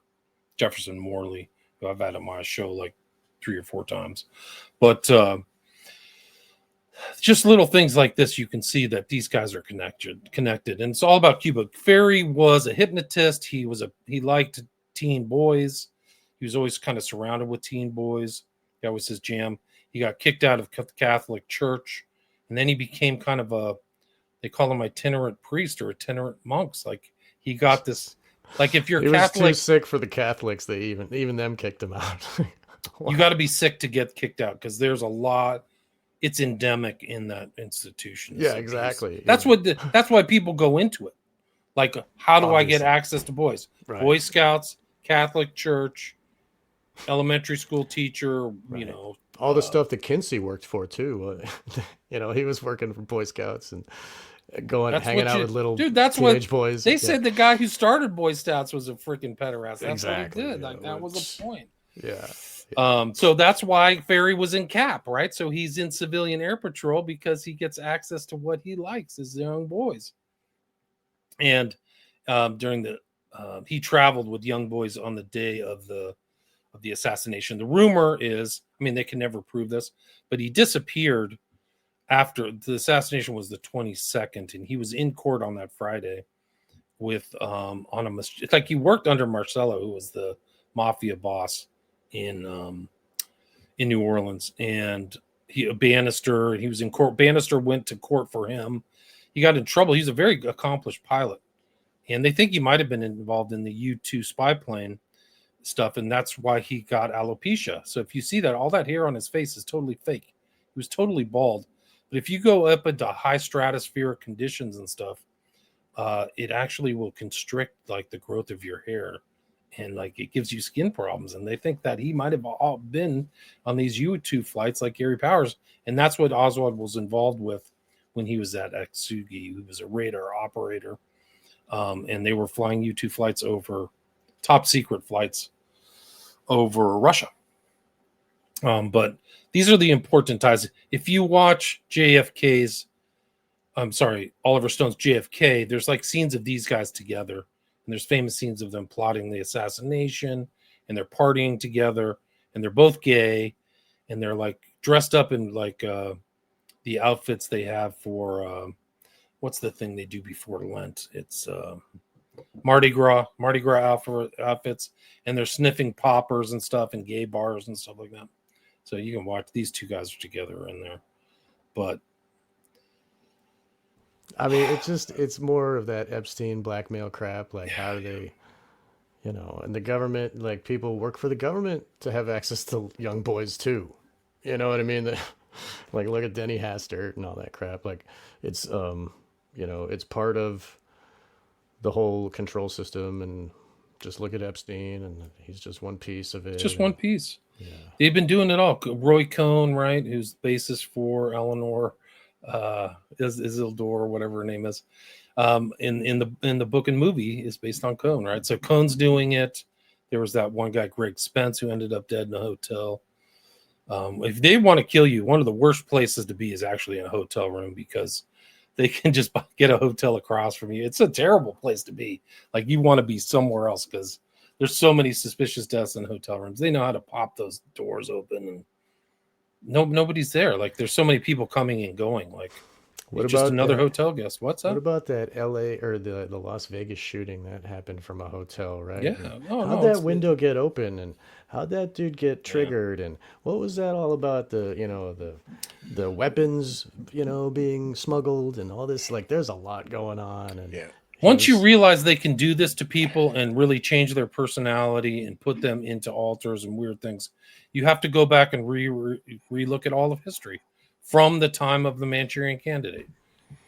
Jefferson Morley, who I've had on my show like 3 or 4 times. But just little things like this, you can see that these guys are connected, and it's all about Cuba. Ferry was a hypnotist. He liked teen boys. He was always kind of surrounded with teen boys. That was his jam. He got kicked out of the Catholic Church, and then he became kind of they call him itinerant priest or itinerant monks. Like he got this, like if you're he Catholic, was too sick for the Catholics. They even them kicked him out. Wow. You got to be sick to get kicked out because there's a lot. It's endemic in that institution. Yeah, exactly. That's that's why people go into it. Like, how do I get access to boys? Right. Boy Scouts, Catholic Church, elementary school teacher, right. All the stuff that Kinsey worked for too. He was working for Boy Scouts and hanging out with little teenage boys. They said the guy who started Boy Scouts was a freaking pederast. That's exactly. what he did. Like that was the point. Yeah. So that's why Ferry was in CAP, right? So he's in Civilian Air Patrol because he gets access to what he likes as young boys. And during he traveled with young boys on the day of the assassination. The rumor is, they can never prove this, but he disappeared after the assassination was the 22nd, and he was in court on that Friday with it's like he worked under Marcello, who was the mafia boss in New Orleans, and Bannister, he was in court. Bannister went to court for him. He got in trouble. He's a very accomplished pilot, and they think he might have been involved in the U-2 spy plane stuff, and that's why he got alopecia. So if you see that, all that hair on his face is totally fake. He was totally bald. But if you go up into high stratospheric conditions and stuff, it actually will constrict like the growth of your hair. And like it gives you skin problems, and they think that he might have all been on these U-2 flights like Gary Powers, and that's what Oswald was involved with when he was at Aksugi. He was a radar operator, and they were flying U-2 flights over top secret flights over Russia. But these are the important ties. If you watch Oliver Stone's JFK, there's like scenes of these guys together. And there's famous scenes of them plotting the assassination, and they're partying together, and they're both gay, and they're like dressed up in like the outfits they have for what's the thing they do before Lent? It's Mardi Gras outfits, and they're sniffing poppers and stuff in gay bars and stuff like that. So you can watch these two guys together in there, but. It's more of that Epstein blackmail crap. Like, how do they, and the government, like people work for the government to have access to young boys too. You know what I mean? Like, look at Denny Hastert and all that crap. Like, it's, it's part of the whole control system. And just look at Epstein, and he's just one piece of it. Just one piece. Yeah. They've been doing it all. Roy Cohn, right? Who's the bassist for Eleanor. Isildur, whatever her name is, in the book and movie is based on Cohn, right? So Cohn's doing it. There was that one guy, Greg Spence, who ended up dead in a hotel. If they want to kill you, one of the worst places to be is actually in a hotel room, because they can just get a hotel across from you. It's a terrible place to be. Like, you want to be somewhere else, because there's so many suspicious deaths in hotel rooms. They know how to pop those doors open, and nobody's there. Like, there's so many people coming and going. Like, what about just another hotel guest? What's up? What about that LA or the Las Vegas shooting that happened from a hotel, right? Yeah. How'd that window get open, and how'd that dude get triggered, and what was that all about? The weapons, being smuggled and all this. Like, there's a lot going on. And once you realize they can do this to people and really change their personality and put them into altars and weird things, you have to go back and re-look at all of history from the time of the Manchurian Candidate.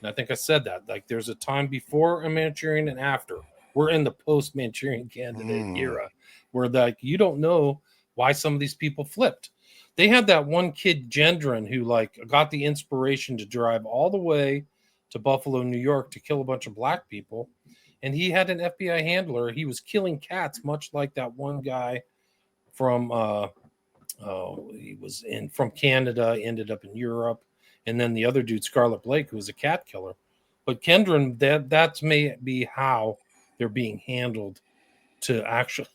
And I think I said that. Like, there's a time before a Manchurian and after. We're in the post-Manchurian Candidate era, where like you don't know why some of these people flipped. they had that one kid, Gendron, who like got the inspiration to drive all the way to Buffalo, New York to kill a bunch of black people. And he had an FBI handler. He was killing cats, much like that one guy from he was from Canada, ended up in Europe, and then the other dude, Scarlet Blake, who was a cat killer. But Kendron, that's may be how they're being handled to actually.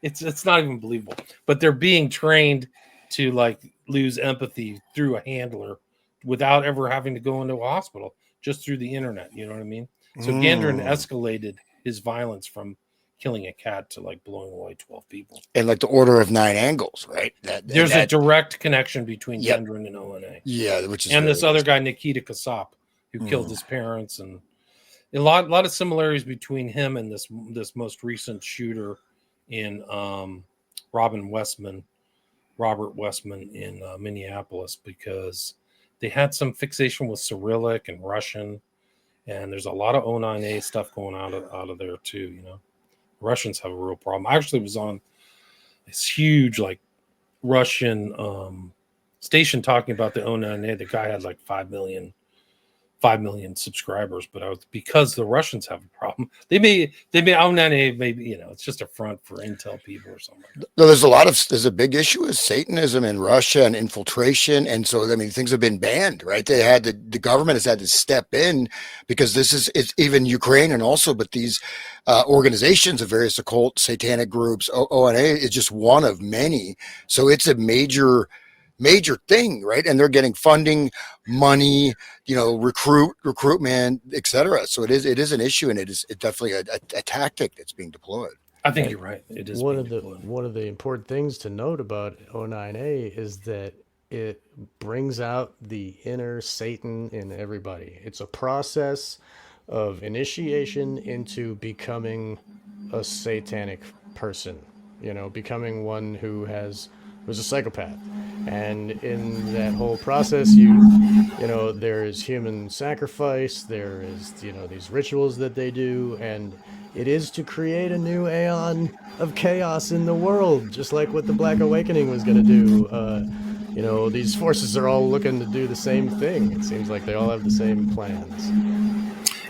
It's not even believable, but they're being trained to like lose empathy through a handler without ever having to go into a hospital, just through the internet. You know what I mean? So Gandron escalated his violence from killing a cat to like blowing away 12 people. And like the order of 9 angles, right? There's a direct connection between Gendron and ONA. Yeah, which is and this other guy, Nikita Kasap, who killed his parents, and a lot of similarities between him and this most recent shooter in Robert Westman in Minneapolis, because they had some fixation with Cyrillic and Russian, and there's a lot of O9A stuff going out of there too. You know, Russians have a real problem. I actually was on this huge like Russian station talking about the O9A. The guy had like 5 million subscribers, but because the Russians have a problem. They may O9A, maybe, you know, it's just a front for intel people or something. No, there's a big issue with Satanism in Russia and infiltration, and so I mean things have been banned, right? They had the government has had to step in, because it's even Ukraine and also, but these organizations of various occult satanic groups, ONA is just one of many. So it's a major thing, right? And they're getting funding, money, you know, recruitment, etc. So it is an issue, and it's definitely a tactic that's being deployed. I think you're right. It is one of the important things to note about O9A is that it brings out the inner Satan in everybody. It's a process of initiation into becoming a satanic person, you know, becoming one who's a psychopath. And in that whole process, you know, there is human sacrifice, there is, you know, these rituals that they do, and it is to create a new aeon of chaos in the world, just like what the Black Awakening was going to do. You know, these forces are all looking to do the same thing. It seems like they all have the same plans.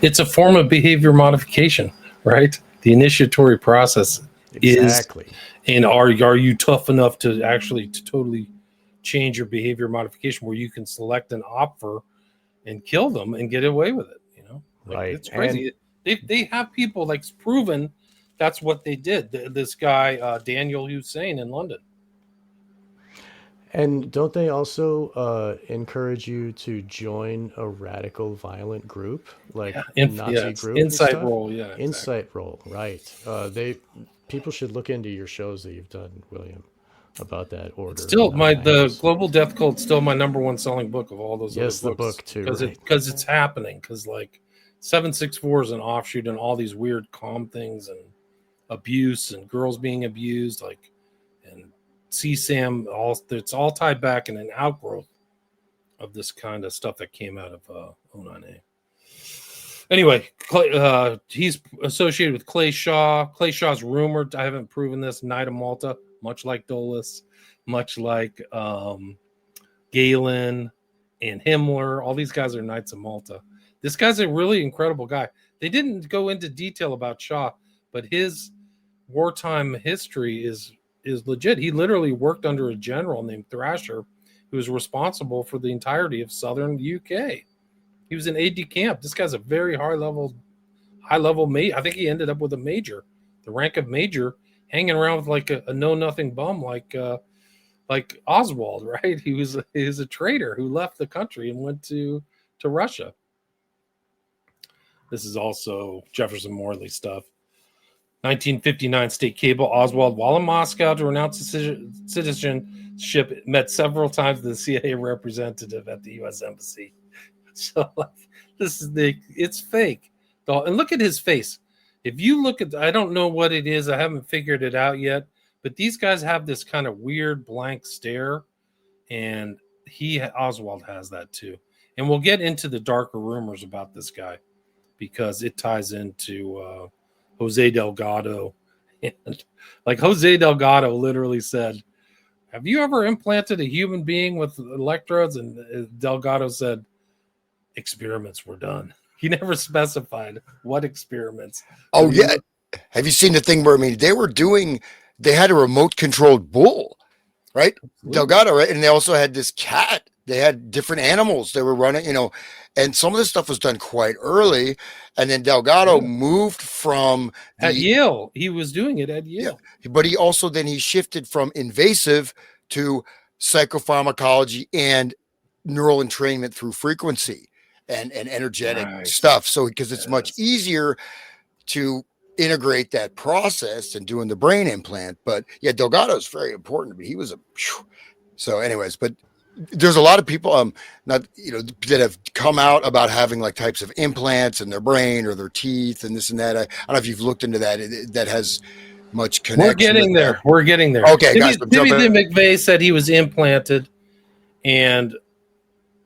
It's a form of behavior modification, right? The initiatory process exactly. And are you tough enough to actually totally change your behavior modification, where you can select an offer and kill them and get away with it? You know, like, right? It's crazy. They have people like proven that's what they did. This guy Daniel Hussein in London. And don't they also encourage you to join a radical violent group, like Nazi group? Insight Roll, yeah. Insight Roll, right. People should look into your shows that you've done, William, about that order. It's still the Global Death Cult, still my number one selling book of all those other books. The book too. Because it's happening. Because like 764 is an offshoot, and all these weird calm things and abuse and girls being abused, like, and CSAM, it's all tied back in an outgrowth of this kind of stuff that came out of O9A. Anyway, he's associated with Clay Shaw. Clay Shaw's rumored, I haven't proven this, Knight of Malta, much like Dulles, much like Galen and Himmler. All these guys are Knights of Malta. This guy's a really incredible guy. They didn't go into detail about Shaw, but his wartime history is legit. He literally worked under a general named Thrasher, who was responsible for the entirety of southern UK. He was an aide-de-camp. This guy's a very high level mate. I think he ended up with a major, the rank of major, hanging around with like a know-nothing bum like Oswald, right? He was a traitor who left the country and went to Russia. This is also Jefferson Morley stuff. 1959 state cable. Oswald, while in Moscow to renounce citizenship, met several times the CIA representative at the U.S. Embassy. So like, it's fake. And look at his face. If you look at, I don't know what it is. I haven't figured it out yet. But these guys have this kind of weird blank stare, and Oswald has that too. And we'll get into the darker rumors about this guy because it ties into Jose Delgado. And like Jose Delgado literally said, have you ever implanted a human being with electrodes? And Delgado said, experiments were done. He never specified what experiments. Oh, yeah. Have you seen the thing where, I mean, they had a remote controlled bull, right? Delgado, right? And they also had this cat. They had different animals they were running, and some of this stuff was done quite early. And then Delgado moved from at Yale. He was doing it at Yale. Yeah, but he shifted from invasive to psychopharmacology and neural entrainment through frequency and energetic stuff. So, because it's much easier to integrate that process and doing the brain implant. But yeah, Delgado is very important. But he was so anyways, but there's a lot of people that have come out about having like types of implants in their brain or their teeth and this and that. I don't know if you've looked into that. That has much connection. We're getting there. Okay, guys. Timothy McVeigh said he was implanted, and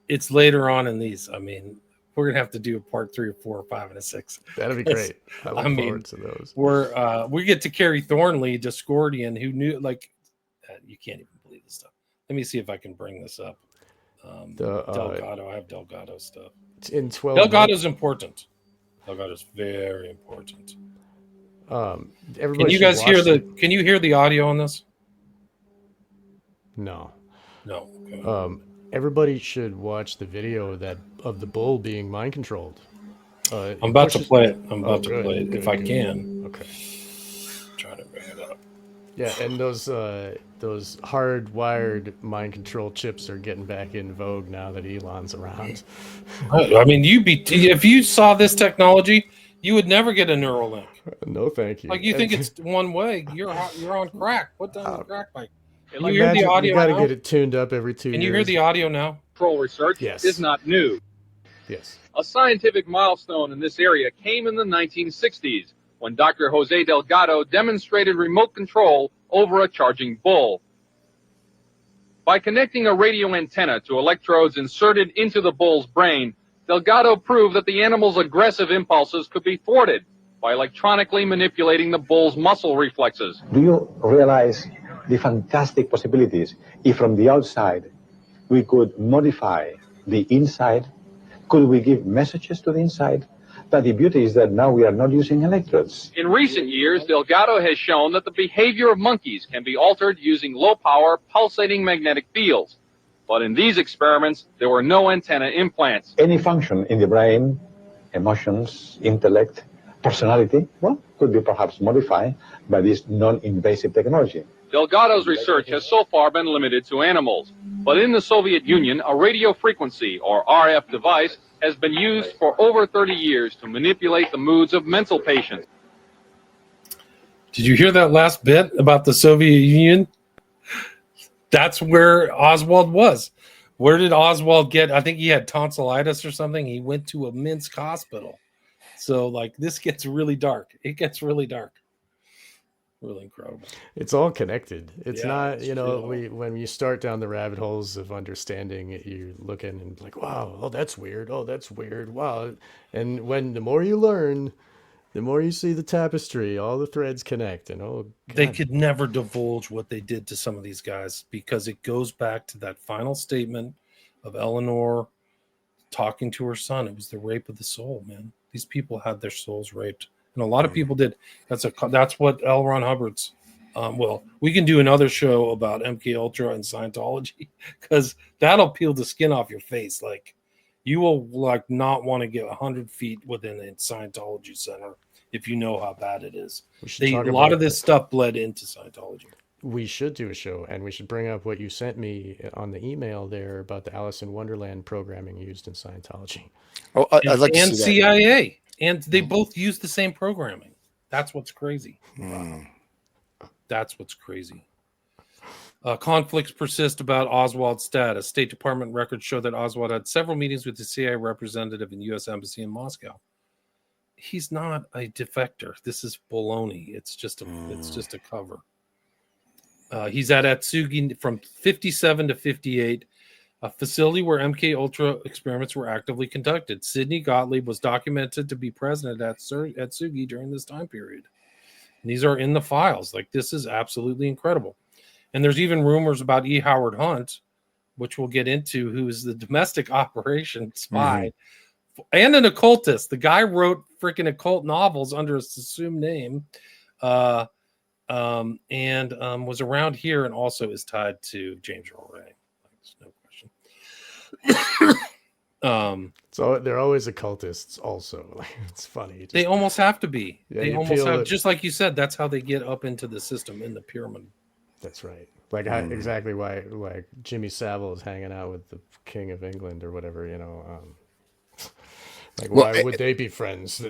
it's later on in these. I mean, we're gonna have to do a part 3 or 4 or 5 and a 6. That'd be great. I look forward to those. We get to Kerry Thornley, Discordian, who knew you can't even believe this stuff. Let me see if I can bring this up. Delgado, I have Delgado stuff. In 12. Delgado's important. Delgado's very important. Everybody, can you guys hear Can you hear the audio on this? No. Okay. Everybody should watch the video of the bull being mind controlled. I'm about to play it. If I can. Okay. I'm trying to bring it up. Yeah, and those hardwired mind control chips are getting back in vogue now that Elon's around. I mean, if you saw this technology, you would never get a Neuralink. No, thank you. Like you think it's one way? You're on crack. Put down the crack pipe. Can you hear the audio? You got to get it tuned up every 2 years. Can you hear the audio now? Control research is not new. Yes. A scientific milestone in this area came in the 1960s when Dr. Jose Delgado demonstrated remote control over a charging bull. By connecting a radio antenna to electrodes inserted into the bull's brain, Delgado proved that the animal's aggressive impulses could be thwarted by electronically manipulating the bull's muscle reflexes. Do you realize the fantastic possibilities if from the outside we could modify the inside? Could we give messages to the inside? But the beauty is that now we are not using electrodes. In recent years, Delgado has shown that the behavior of monkeys can be altered using low-power, pulsating magnetic fields. But in these experiments, there were no antenna implants. Any function in the brain, emotions, intellect, personality, could be perhaps modified by this non-invasive technology. Delgado's research has so far been limited to animals. But in the Soviet Union, a radio frequency, or RF device, has been used for over 30 years to manipulate the moods of mental patients. Did you hear that last bit about the Soviet Union? That's where Oswald was. Where did Oswald get? I think he had tonsillitis or something. He went to a Minsk hospital. So, this gets really dark. It gets really dark. Really incredible. It's all connected. It's not, when you start down the rabbit holes of understanding it, you're looking and like, wow, oh, that's weird. Oh, that's weird. Wow. And the more you learn, the more you see the tapestry, all the threads connect. And they could never divulge what they did to some of these guys because it goes back to that final statement of Eleanor talking to her son. It was the rape of the soul, man. These people had their souls raped. And a lot of people did. That's what L. Ron Hubbard's. We can do another show about MK Ultra and Scientology because that'll peel the skin off your face. You will not want to get 100 feet within a Scientology center if you know how bad it is. A lot of this stuff bled into Scientology. We should do a show, and we should bring up what you sent me on the email there about the Alice in Wonderland programming used in Scientology. Oh, I'd like to see that. CIA. And they both use the same programming. That's what's crazy. That's what's crazy. Conflicts persist about Oswald's status. State Department records show that Oswald had several meetings with the CIA representative in the U.S. Embassy in Moscow. He's not a defector. This is baloney. It's just a cover. He's at Atsugi from 57 to 58. A facility where MK Ultra experiments were actively conducted. Sidney Gottlieb was documented to be present at Atsugi during this time period. And these are in the files. This is absolutely incredible. And there's even rumors about E. Howard Hunt, which we'll get into, who is the domestic operation spy and an occultist. The guy wrote freaking occult novels under his assumed name, and was around here and also is tied to James Earl Ray. No question. So they're always occultists also. It's funny. They almost have to be. Yeah, they almost have, just like you said, that's how they get up into the system in the pyramid. That's right. Like exactly why like Jimmy Savile is hanging out with the King of England or whatever, like why would they be friends?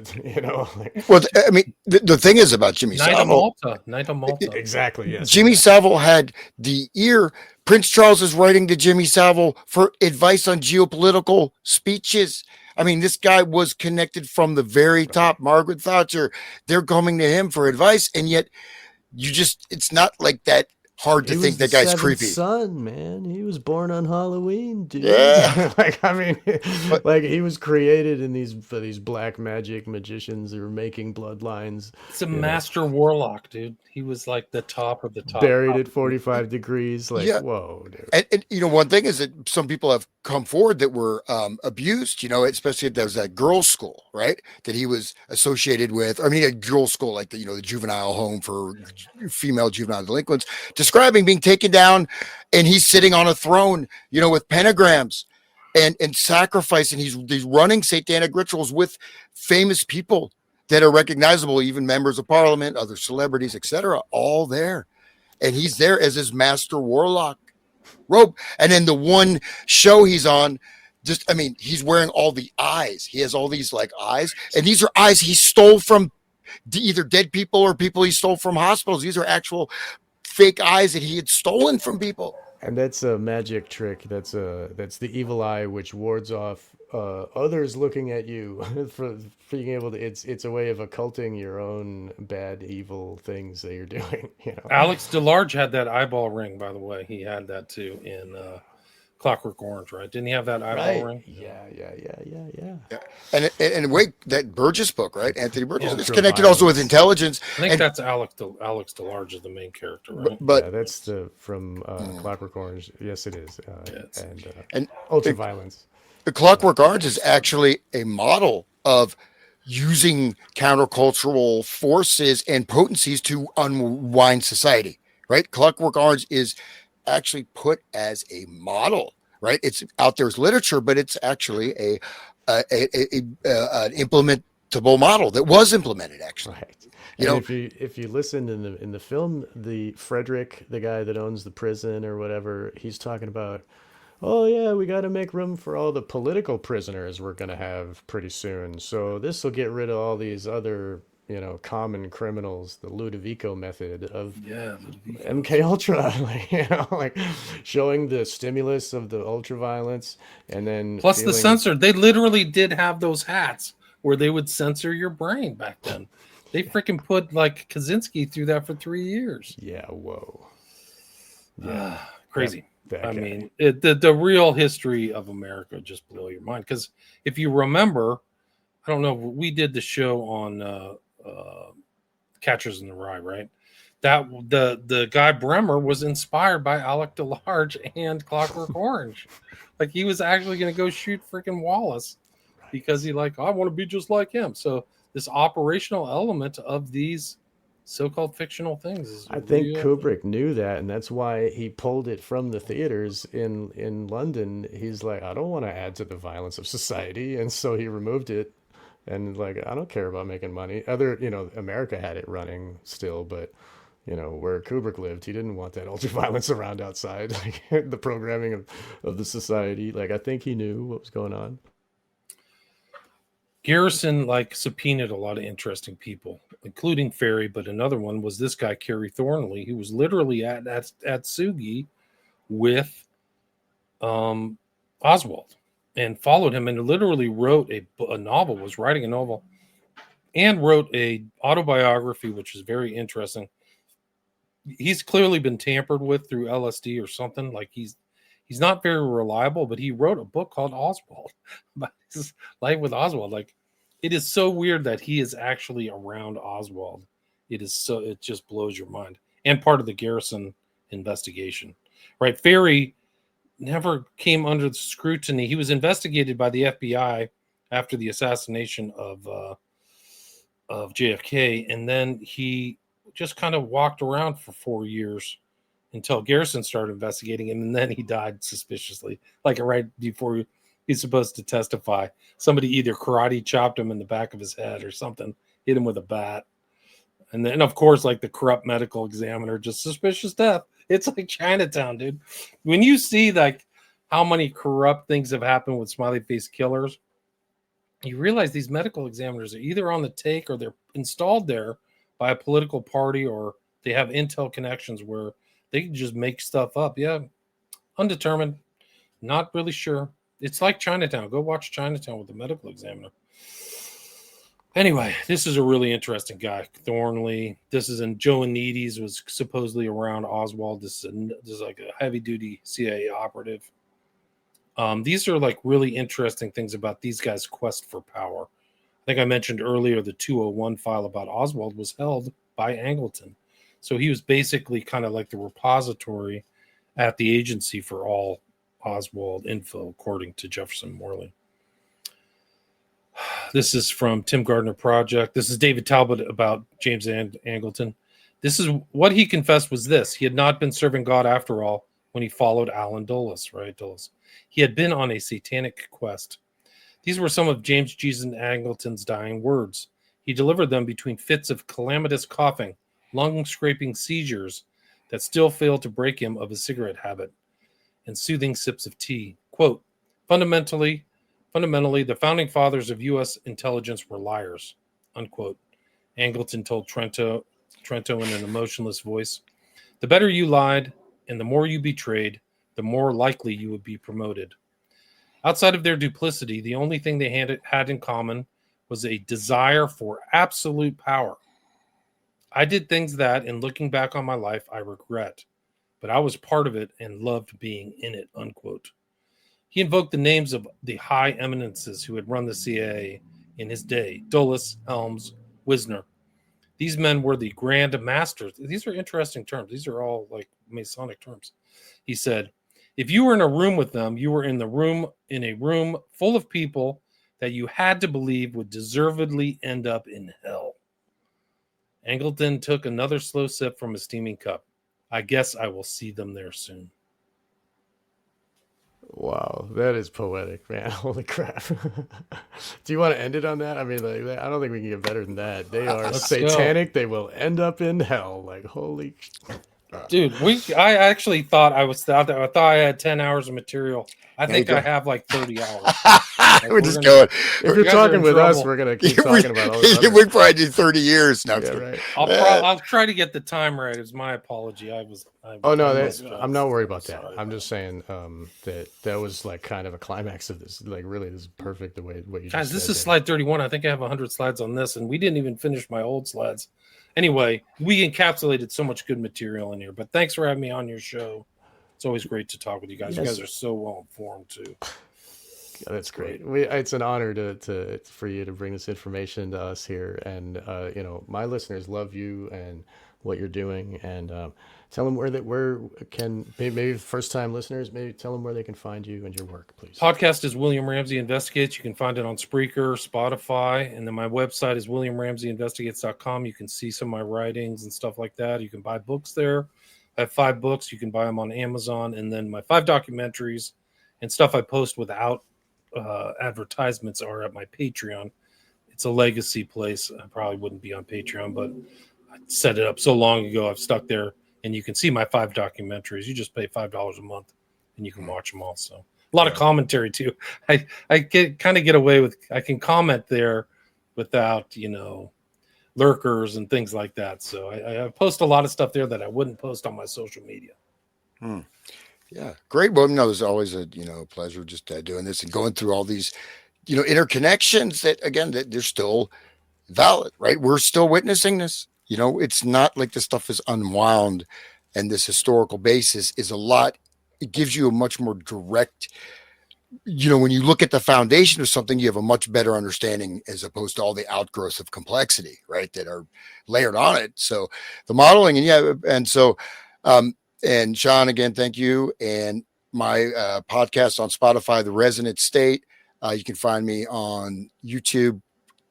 Well, I mean, the thing is about Jimmy Savile. Knight of Malta. Exactly. Yes. Jimmy Savile had the ear. Prince Charles is writing to Jimmy Savile for advice on geopolitical speeches. I mean, this guy was connected from the very top. Margaret Thatcher, they're coming to him for advice, and yet it's not like that hard to think that guy's creepy. Son, man, he was born on Halloween, dude. Yeah. like he was created in these black magic magicians who were making bloodlines. It's a master warlock, dude. He was like the top of the top. Buried at 45 degrees. Like, whoa, dude. And one thing is that some people have come forward that were abused, especially if there was that girls' school, right? That he was associated with. I mean, a girls' school, like the juvenile home for female juvenile delinquents, describing being taken down, and he's sitting on a throne, with pentagrams and sacrificing. He's running satanic rituals with famous people that are recognizable, even members of parliament, other celebrities, etc., all there. And he's there as his master warlock robe. And then the one show he's on, he's wearing all the eyes. He has all these like eyes, and these are eyes he stole from either dead people or people he stole from hospitals. These are actual fake eyes that he had stolen from people. And that's a magic trick. That's the evil eye, which wards off others looking at you for being able to. It's a way of occulting your own bad, evil things that you're doing. Alex DeLarge had that eyeball ring, by the way. He had that too in Clockwork Orange, right? Didn't he have that eyeball ring? Yeah. And wait, that Burgess book, right? Anthony Burgess is connected also with intelligence. I think that's Alex DeLarge is the main character, right? But that's from Clockwork Orange. Yes, it is. And ultraviolence. The Clockwork Orange is actually a model of using countercultural forces and potencies to unwind society, right? Clockwork Orange is actually put as a model, right? It's out there as literature, but it's actually an implementable model that was implemented, actually. Right. If you listen in the film, the Frederick, the guy that owns the prison or whatever, he's talking about, oh yeah, we got to make room for all the political prisoners we're going to have pretty soon. So this will get rid of all these other, common criminals, the Ludovico method of MK Ultra, like showing the stimulus of the ultra violence, and then plus the censor. They literally did have those hats where they would censor your brain back then. They freaking put like Kaczynski through that for 3 years. Yeah, whoa. Yeah, crazy. I mean, the real history of America just blew your mind. Because if you remember, I don't know, we did the show on Catchers in the Rye, right? That the guy Bremer was inspired by Alec DeLarge and Clockwork Orange. Like he was actually going to go shoot freaking Wallace because I want to be just like him. So this operational element of these so-called fictional things is I think Kubrick knew that, and that's why he pulled it from the theaters in London. He's like, I don't want to add to the violence of society, and so he removed it. And I don't care about making money. America had it running still, but where Kubrick lived, he didn't want that ultra violence around outside, like the programming of the society. Like I think he knew what was going on. Garrison subpoenaed a lot of interesting people, including Ferry, but another one was this guy, Kerry Thornley, who was literally at Sugi with Oswald and followed him and literally wrote a novel, was writing a novel, and wrote a autobiography, which is very interesting. He's clearly been tampered with through LSD or something. Like he's not very reliable, but he wrote a book called Oswald about his life with Oswald. Like it is so weird that he is actually around Oswald. It just blows your mind. And part of the Garrison investigation. Right? Ferry never came under the scrutiny. He was investigated by the FBI after the assassination of JFK, and then he just kind of walked around for 4 years until Garrison started investigating him, and then he died suspiciously, like right before he's supposed to testify. Somebody either karate chopped him in the back of his head or something, hit him with a bat. And then, of course, like the corrupt medical examiner, just suspicious death. It's like Chinatown, dude. When you see like how many corrupt things have happened with smiley face killers, you realize these medical examiners are either on the take or they're installed there by a political party, or they have intel connections where they can just make stuff up. Yeah, undetermined, not really sure. It's like Chinatown. Go watch Chinatown with the medical examiner. Anyway, this is a really interesting guy, Thornley. This is in Joe Anides was supposedly around Oswald. This is like a heavy-duty CIA operative. These are like really interesting things about these guys' quest for power. I think I mentioned earlier the 201 file about Oswald was held by Angleton. So he was basically kind of like the repository at the agency for all Oswald info, according to Jefferson Morley. This is from Tim Gardner Project. This is David Talbot about James Angleton. This is what he confessed was this. He had not been serving God after all when he followed Allen Dulles, right? Dulles. He had been on a satanic quest. These were some of James Jesus Angleton's dying words. He delivered them between fits of calamitous coughing, lung-scraping seizures that still failed to break him of his cigarette habit, and soothing sips of tea. Quote, fundamentally, the founding fathers of U.S. intelligence were liars, unquote. Angleton told Trento in an emotionless voice, the better you lied and the more you betrayed, the more likely you would be promoted. Outside of their duplicity, the only thing they had in common was a desire for absolute power. I did things that, in looking back on my life, I regret, but I was part of it and loved being in it, unquote. He invoked the names of the high eminences who had run the CIA in his day, Dulles, Helms, Wisner. These men were the grand masters. These are interesting terms. These are all like Masonic terms. He said, if you were in a room with them, you were in a room full of people that you had to believe would deservedly end up in hell. Angleton took another slow sip from a steaming cup. I guess I will see them there soon. Wow, that is poetic, man. Holy crap. Do you want to end it on that? I mean, like, I don't think we can get better than that. They are satanic. They will end up in hell. Like, holy... Dude, I actually thought I was out there. I thought I had 10 hours of material. I think I have like 30 hours. Like, we're just going. If you're talking with us, we're going to keep talking about all this. We probably did 30 years now. Yeah, right. I'll try to get the time right. It was my apology. I'm not worried about that. I'm just saying that was like kind of a climax of this. Like, really, this is perfect the way what you guys. Just this said is slide 31. I think I have 100 slides on this, and we didn't even finish my old slides. Anyway, we encapsulated so much good material in here. But thanks for having me on your show. It's always great to talk with you guys. Yes. You guys are so well informed too. Yeah, that's great. It's an honor for you to bring this information to us here, and my listeners love you and what you're doing, and tell them maybe first time listeners, maybe tell them where they can find you and your work, please. Podcast is William Ramsey Investigates. You can find it on Spreaker, Spotify, and then my website is williamramseyinvestigates.com. You can see some of my writings and stuff like that. You can buy books there. I have 5 books. You can buy them on Amazon, and then my 5 documentaries and stuff I post without advertisements are at my Patreon. It's a legacy place. I probably wouldn't be on Patreon, but I set it up so long ago. I've stuck there, and you can see my 5 documentaries. You just pay $5 a month, and you can watch them all. So a lot of commentary too. I get away with. I can comment there without lurkers and things like that. So I post a lot of stuff there that I wouldn't post on my social media. Yeah, great. Well, no, it's always a pleasure just doing this and going through all these interconnections that again that they're still valid, right? We're still witnessing this. It's not like this stuff is unwound, and this historical basis is a lot. It gives you a much more direct. When you look at the foundation of something, you have a much better understanding as opposed to all the outgrowths of complexity, right, that are layered on it. So the modeling, and so And Sean, again, thank you. And my podcast on Spotify, The Resonant State. You can find me on YouTube.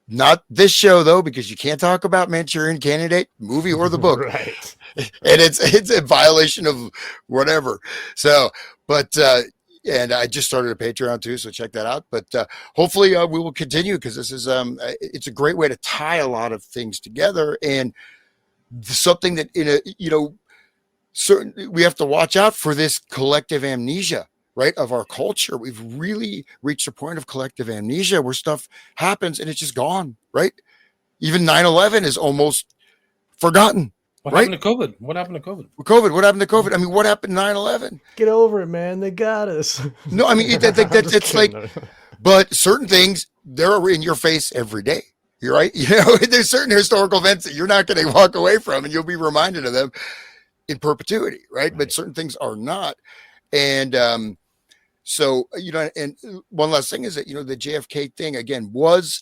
Not this show though, because you can't talk about Manchurian Candidate movie or the book, Right. and it's a violation of whatever. So, but and I just started a Patreon too, so check that out. But hopefully we will continue, because this is it's a great way to tie a lot of things together, and something that certain we have to watch out for this collective amnesia, right, of our culture. We've really reached a point of collective amnesia where stuff happens and it's just gone, right? Even 9/11 is almost forgotten. What right? happened to COVID? What happened to COVID? What happened to COVID? I mean, what happened 9/11? Get over it, man. They got us. No, I mean, it's like, but certain things, they're in your face every day. You're right. There's certain historical events that you're not going to walk away from, and you'll be reminded of them in perpetuity, right? But certain things are not. And so, and one last thing is that, the JFK thing, again, was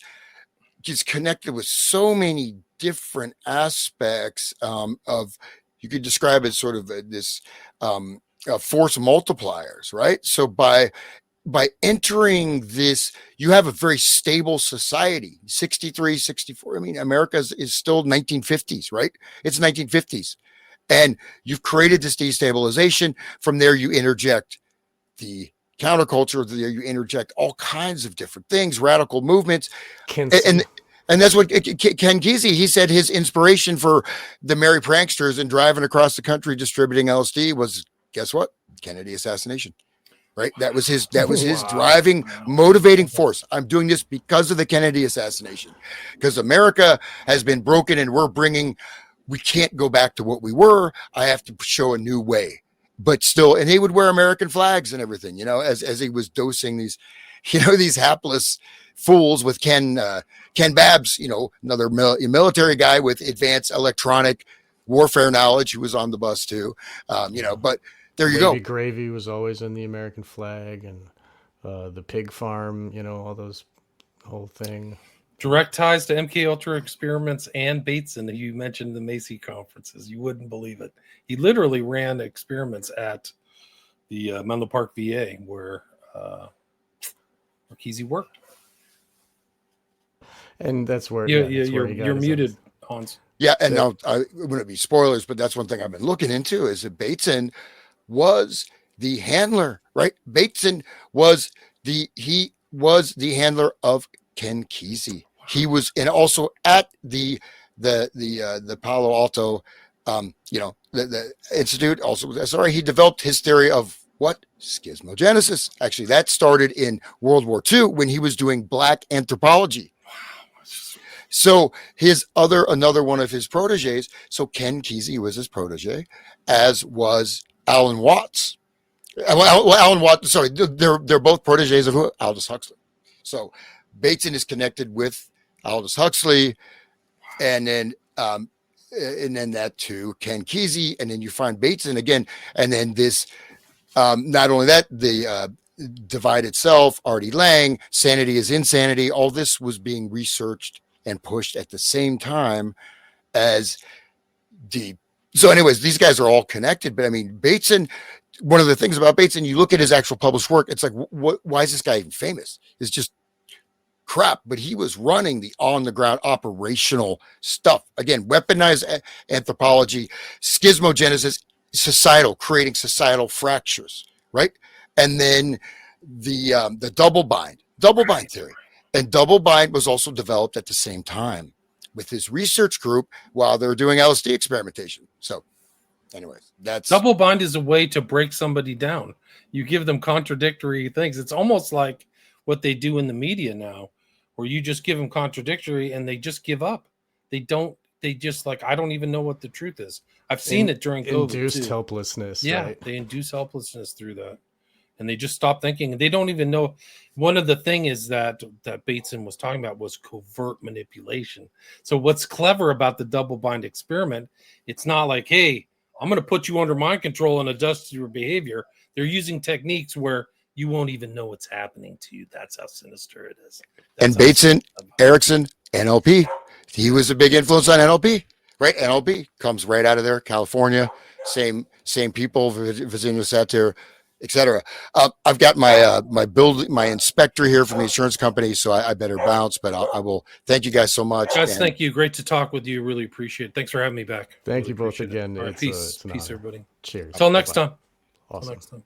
just connected with so many different aspects of, you could describe it sort of this force multipliers, right? So by entering this, you have a very stable society. 63, 64. I mean, America is still 1950s, right? It's 1950s. And you've created this destabilization. From there, you interject the counterculture. There, you interject all kinds of different things, radical movements. And that's what Ken Kesey, he said his inspiration for the Merry Pranksters and driving across the country distributing LSD was, guess what? Kennedy assassination. Right. That was his driving, motivating force. I'm doing this because of the Kennedy assassination, because America has been broken and we can't go back to what we were. I have to show a new way, but still, and he would wear American flags and everything, as he was dosing these, these hapless fools with Ken Babbs, another military guy with advanced electronic warfare knowledge, who was on the bus too, but there you go. Gravy was always in the American flag, and the pig farm, all those whole thing. Direct ties to MK Ultra experiments and Bateson. You mentioned the Macy conferences. You wouldn't believe it. He literally ran experiments at the Menlo Park VA where Kesey worked. And that's where you're muted, Hans. Yeah, and now I wouldn't be spoilers, but that's one thing I've been looking into is that Bateson was the handler, right? Bateson was the handler of Ken Kesey. He was, and also at the Palo Alto, the institute. Also, sorry, he developed his theory of what? Schismogenesis. Actually, that started in World War II when he was doing black anthropology. So another one of his proteges. So Ken Kesey was his protege, as was Alan Watts. Alan Watts. Sorry, they're both proteges of Aldous Huxley. So Bateson is connected with Aldous Huxley, and then that too, Ken Kesey, and then you find Bateson again, and then this. Not only that, the divide itself, Artie Lang, Sanity is Insanity. All this was being researched and pushed at the same time as so anyways, these guys are all connected, but I mean, Bateson, one of the things about Bateson, you look at his actual published work, it's like, why is this guy even famous? It's just crap, but he was running the on the ground operational stuff. Again, weaponized anthropology, schismogenesis, creating societal fractures, right? And then the double bind theory. And double bind was also developed at the same time with his research group while they were doing LSD experimentation. So anyways, that's double bind is a way to break somebody down. You give them contradictory things. It's almost like what they do in the media now, where you just give them contradictory and they just give up. They just like, I don't even know what the truth is. I've seen it during COVID. Induced helplessness. Yeah, right? They induce helplessness through that. And they just stop thinking. They don't even know. One of the things is that Bateson was talking about was covert manipulation. So what's clever about the double bind experiment, it's not like, hey, I'm going to put you under mind control and adjust your behavior. They're using techniques where you won't even know what's happening to you. That's how sinister it is. And Bateson, Erickson, NLP. He was a big influence on NLP, right? NLP comes right out of there, California. same people visiting us out there, etc. I've got my my inspector here from the insurance company, so I better bounce. But I will thank you guys so much. Guys, thank you. Great to talk with you. Really appreciate it. Thanks for having me back. Thank Really you both appreciate it. again. All right, It's peace, an peace, honor. everybody. Cheers. Till next time. Awesome. Till next time.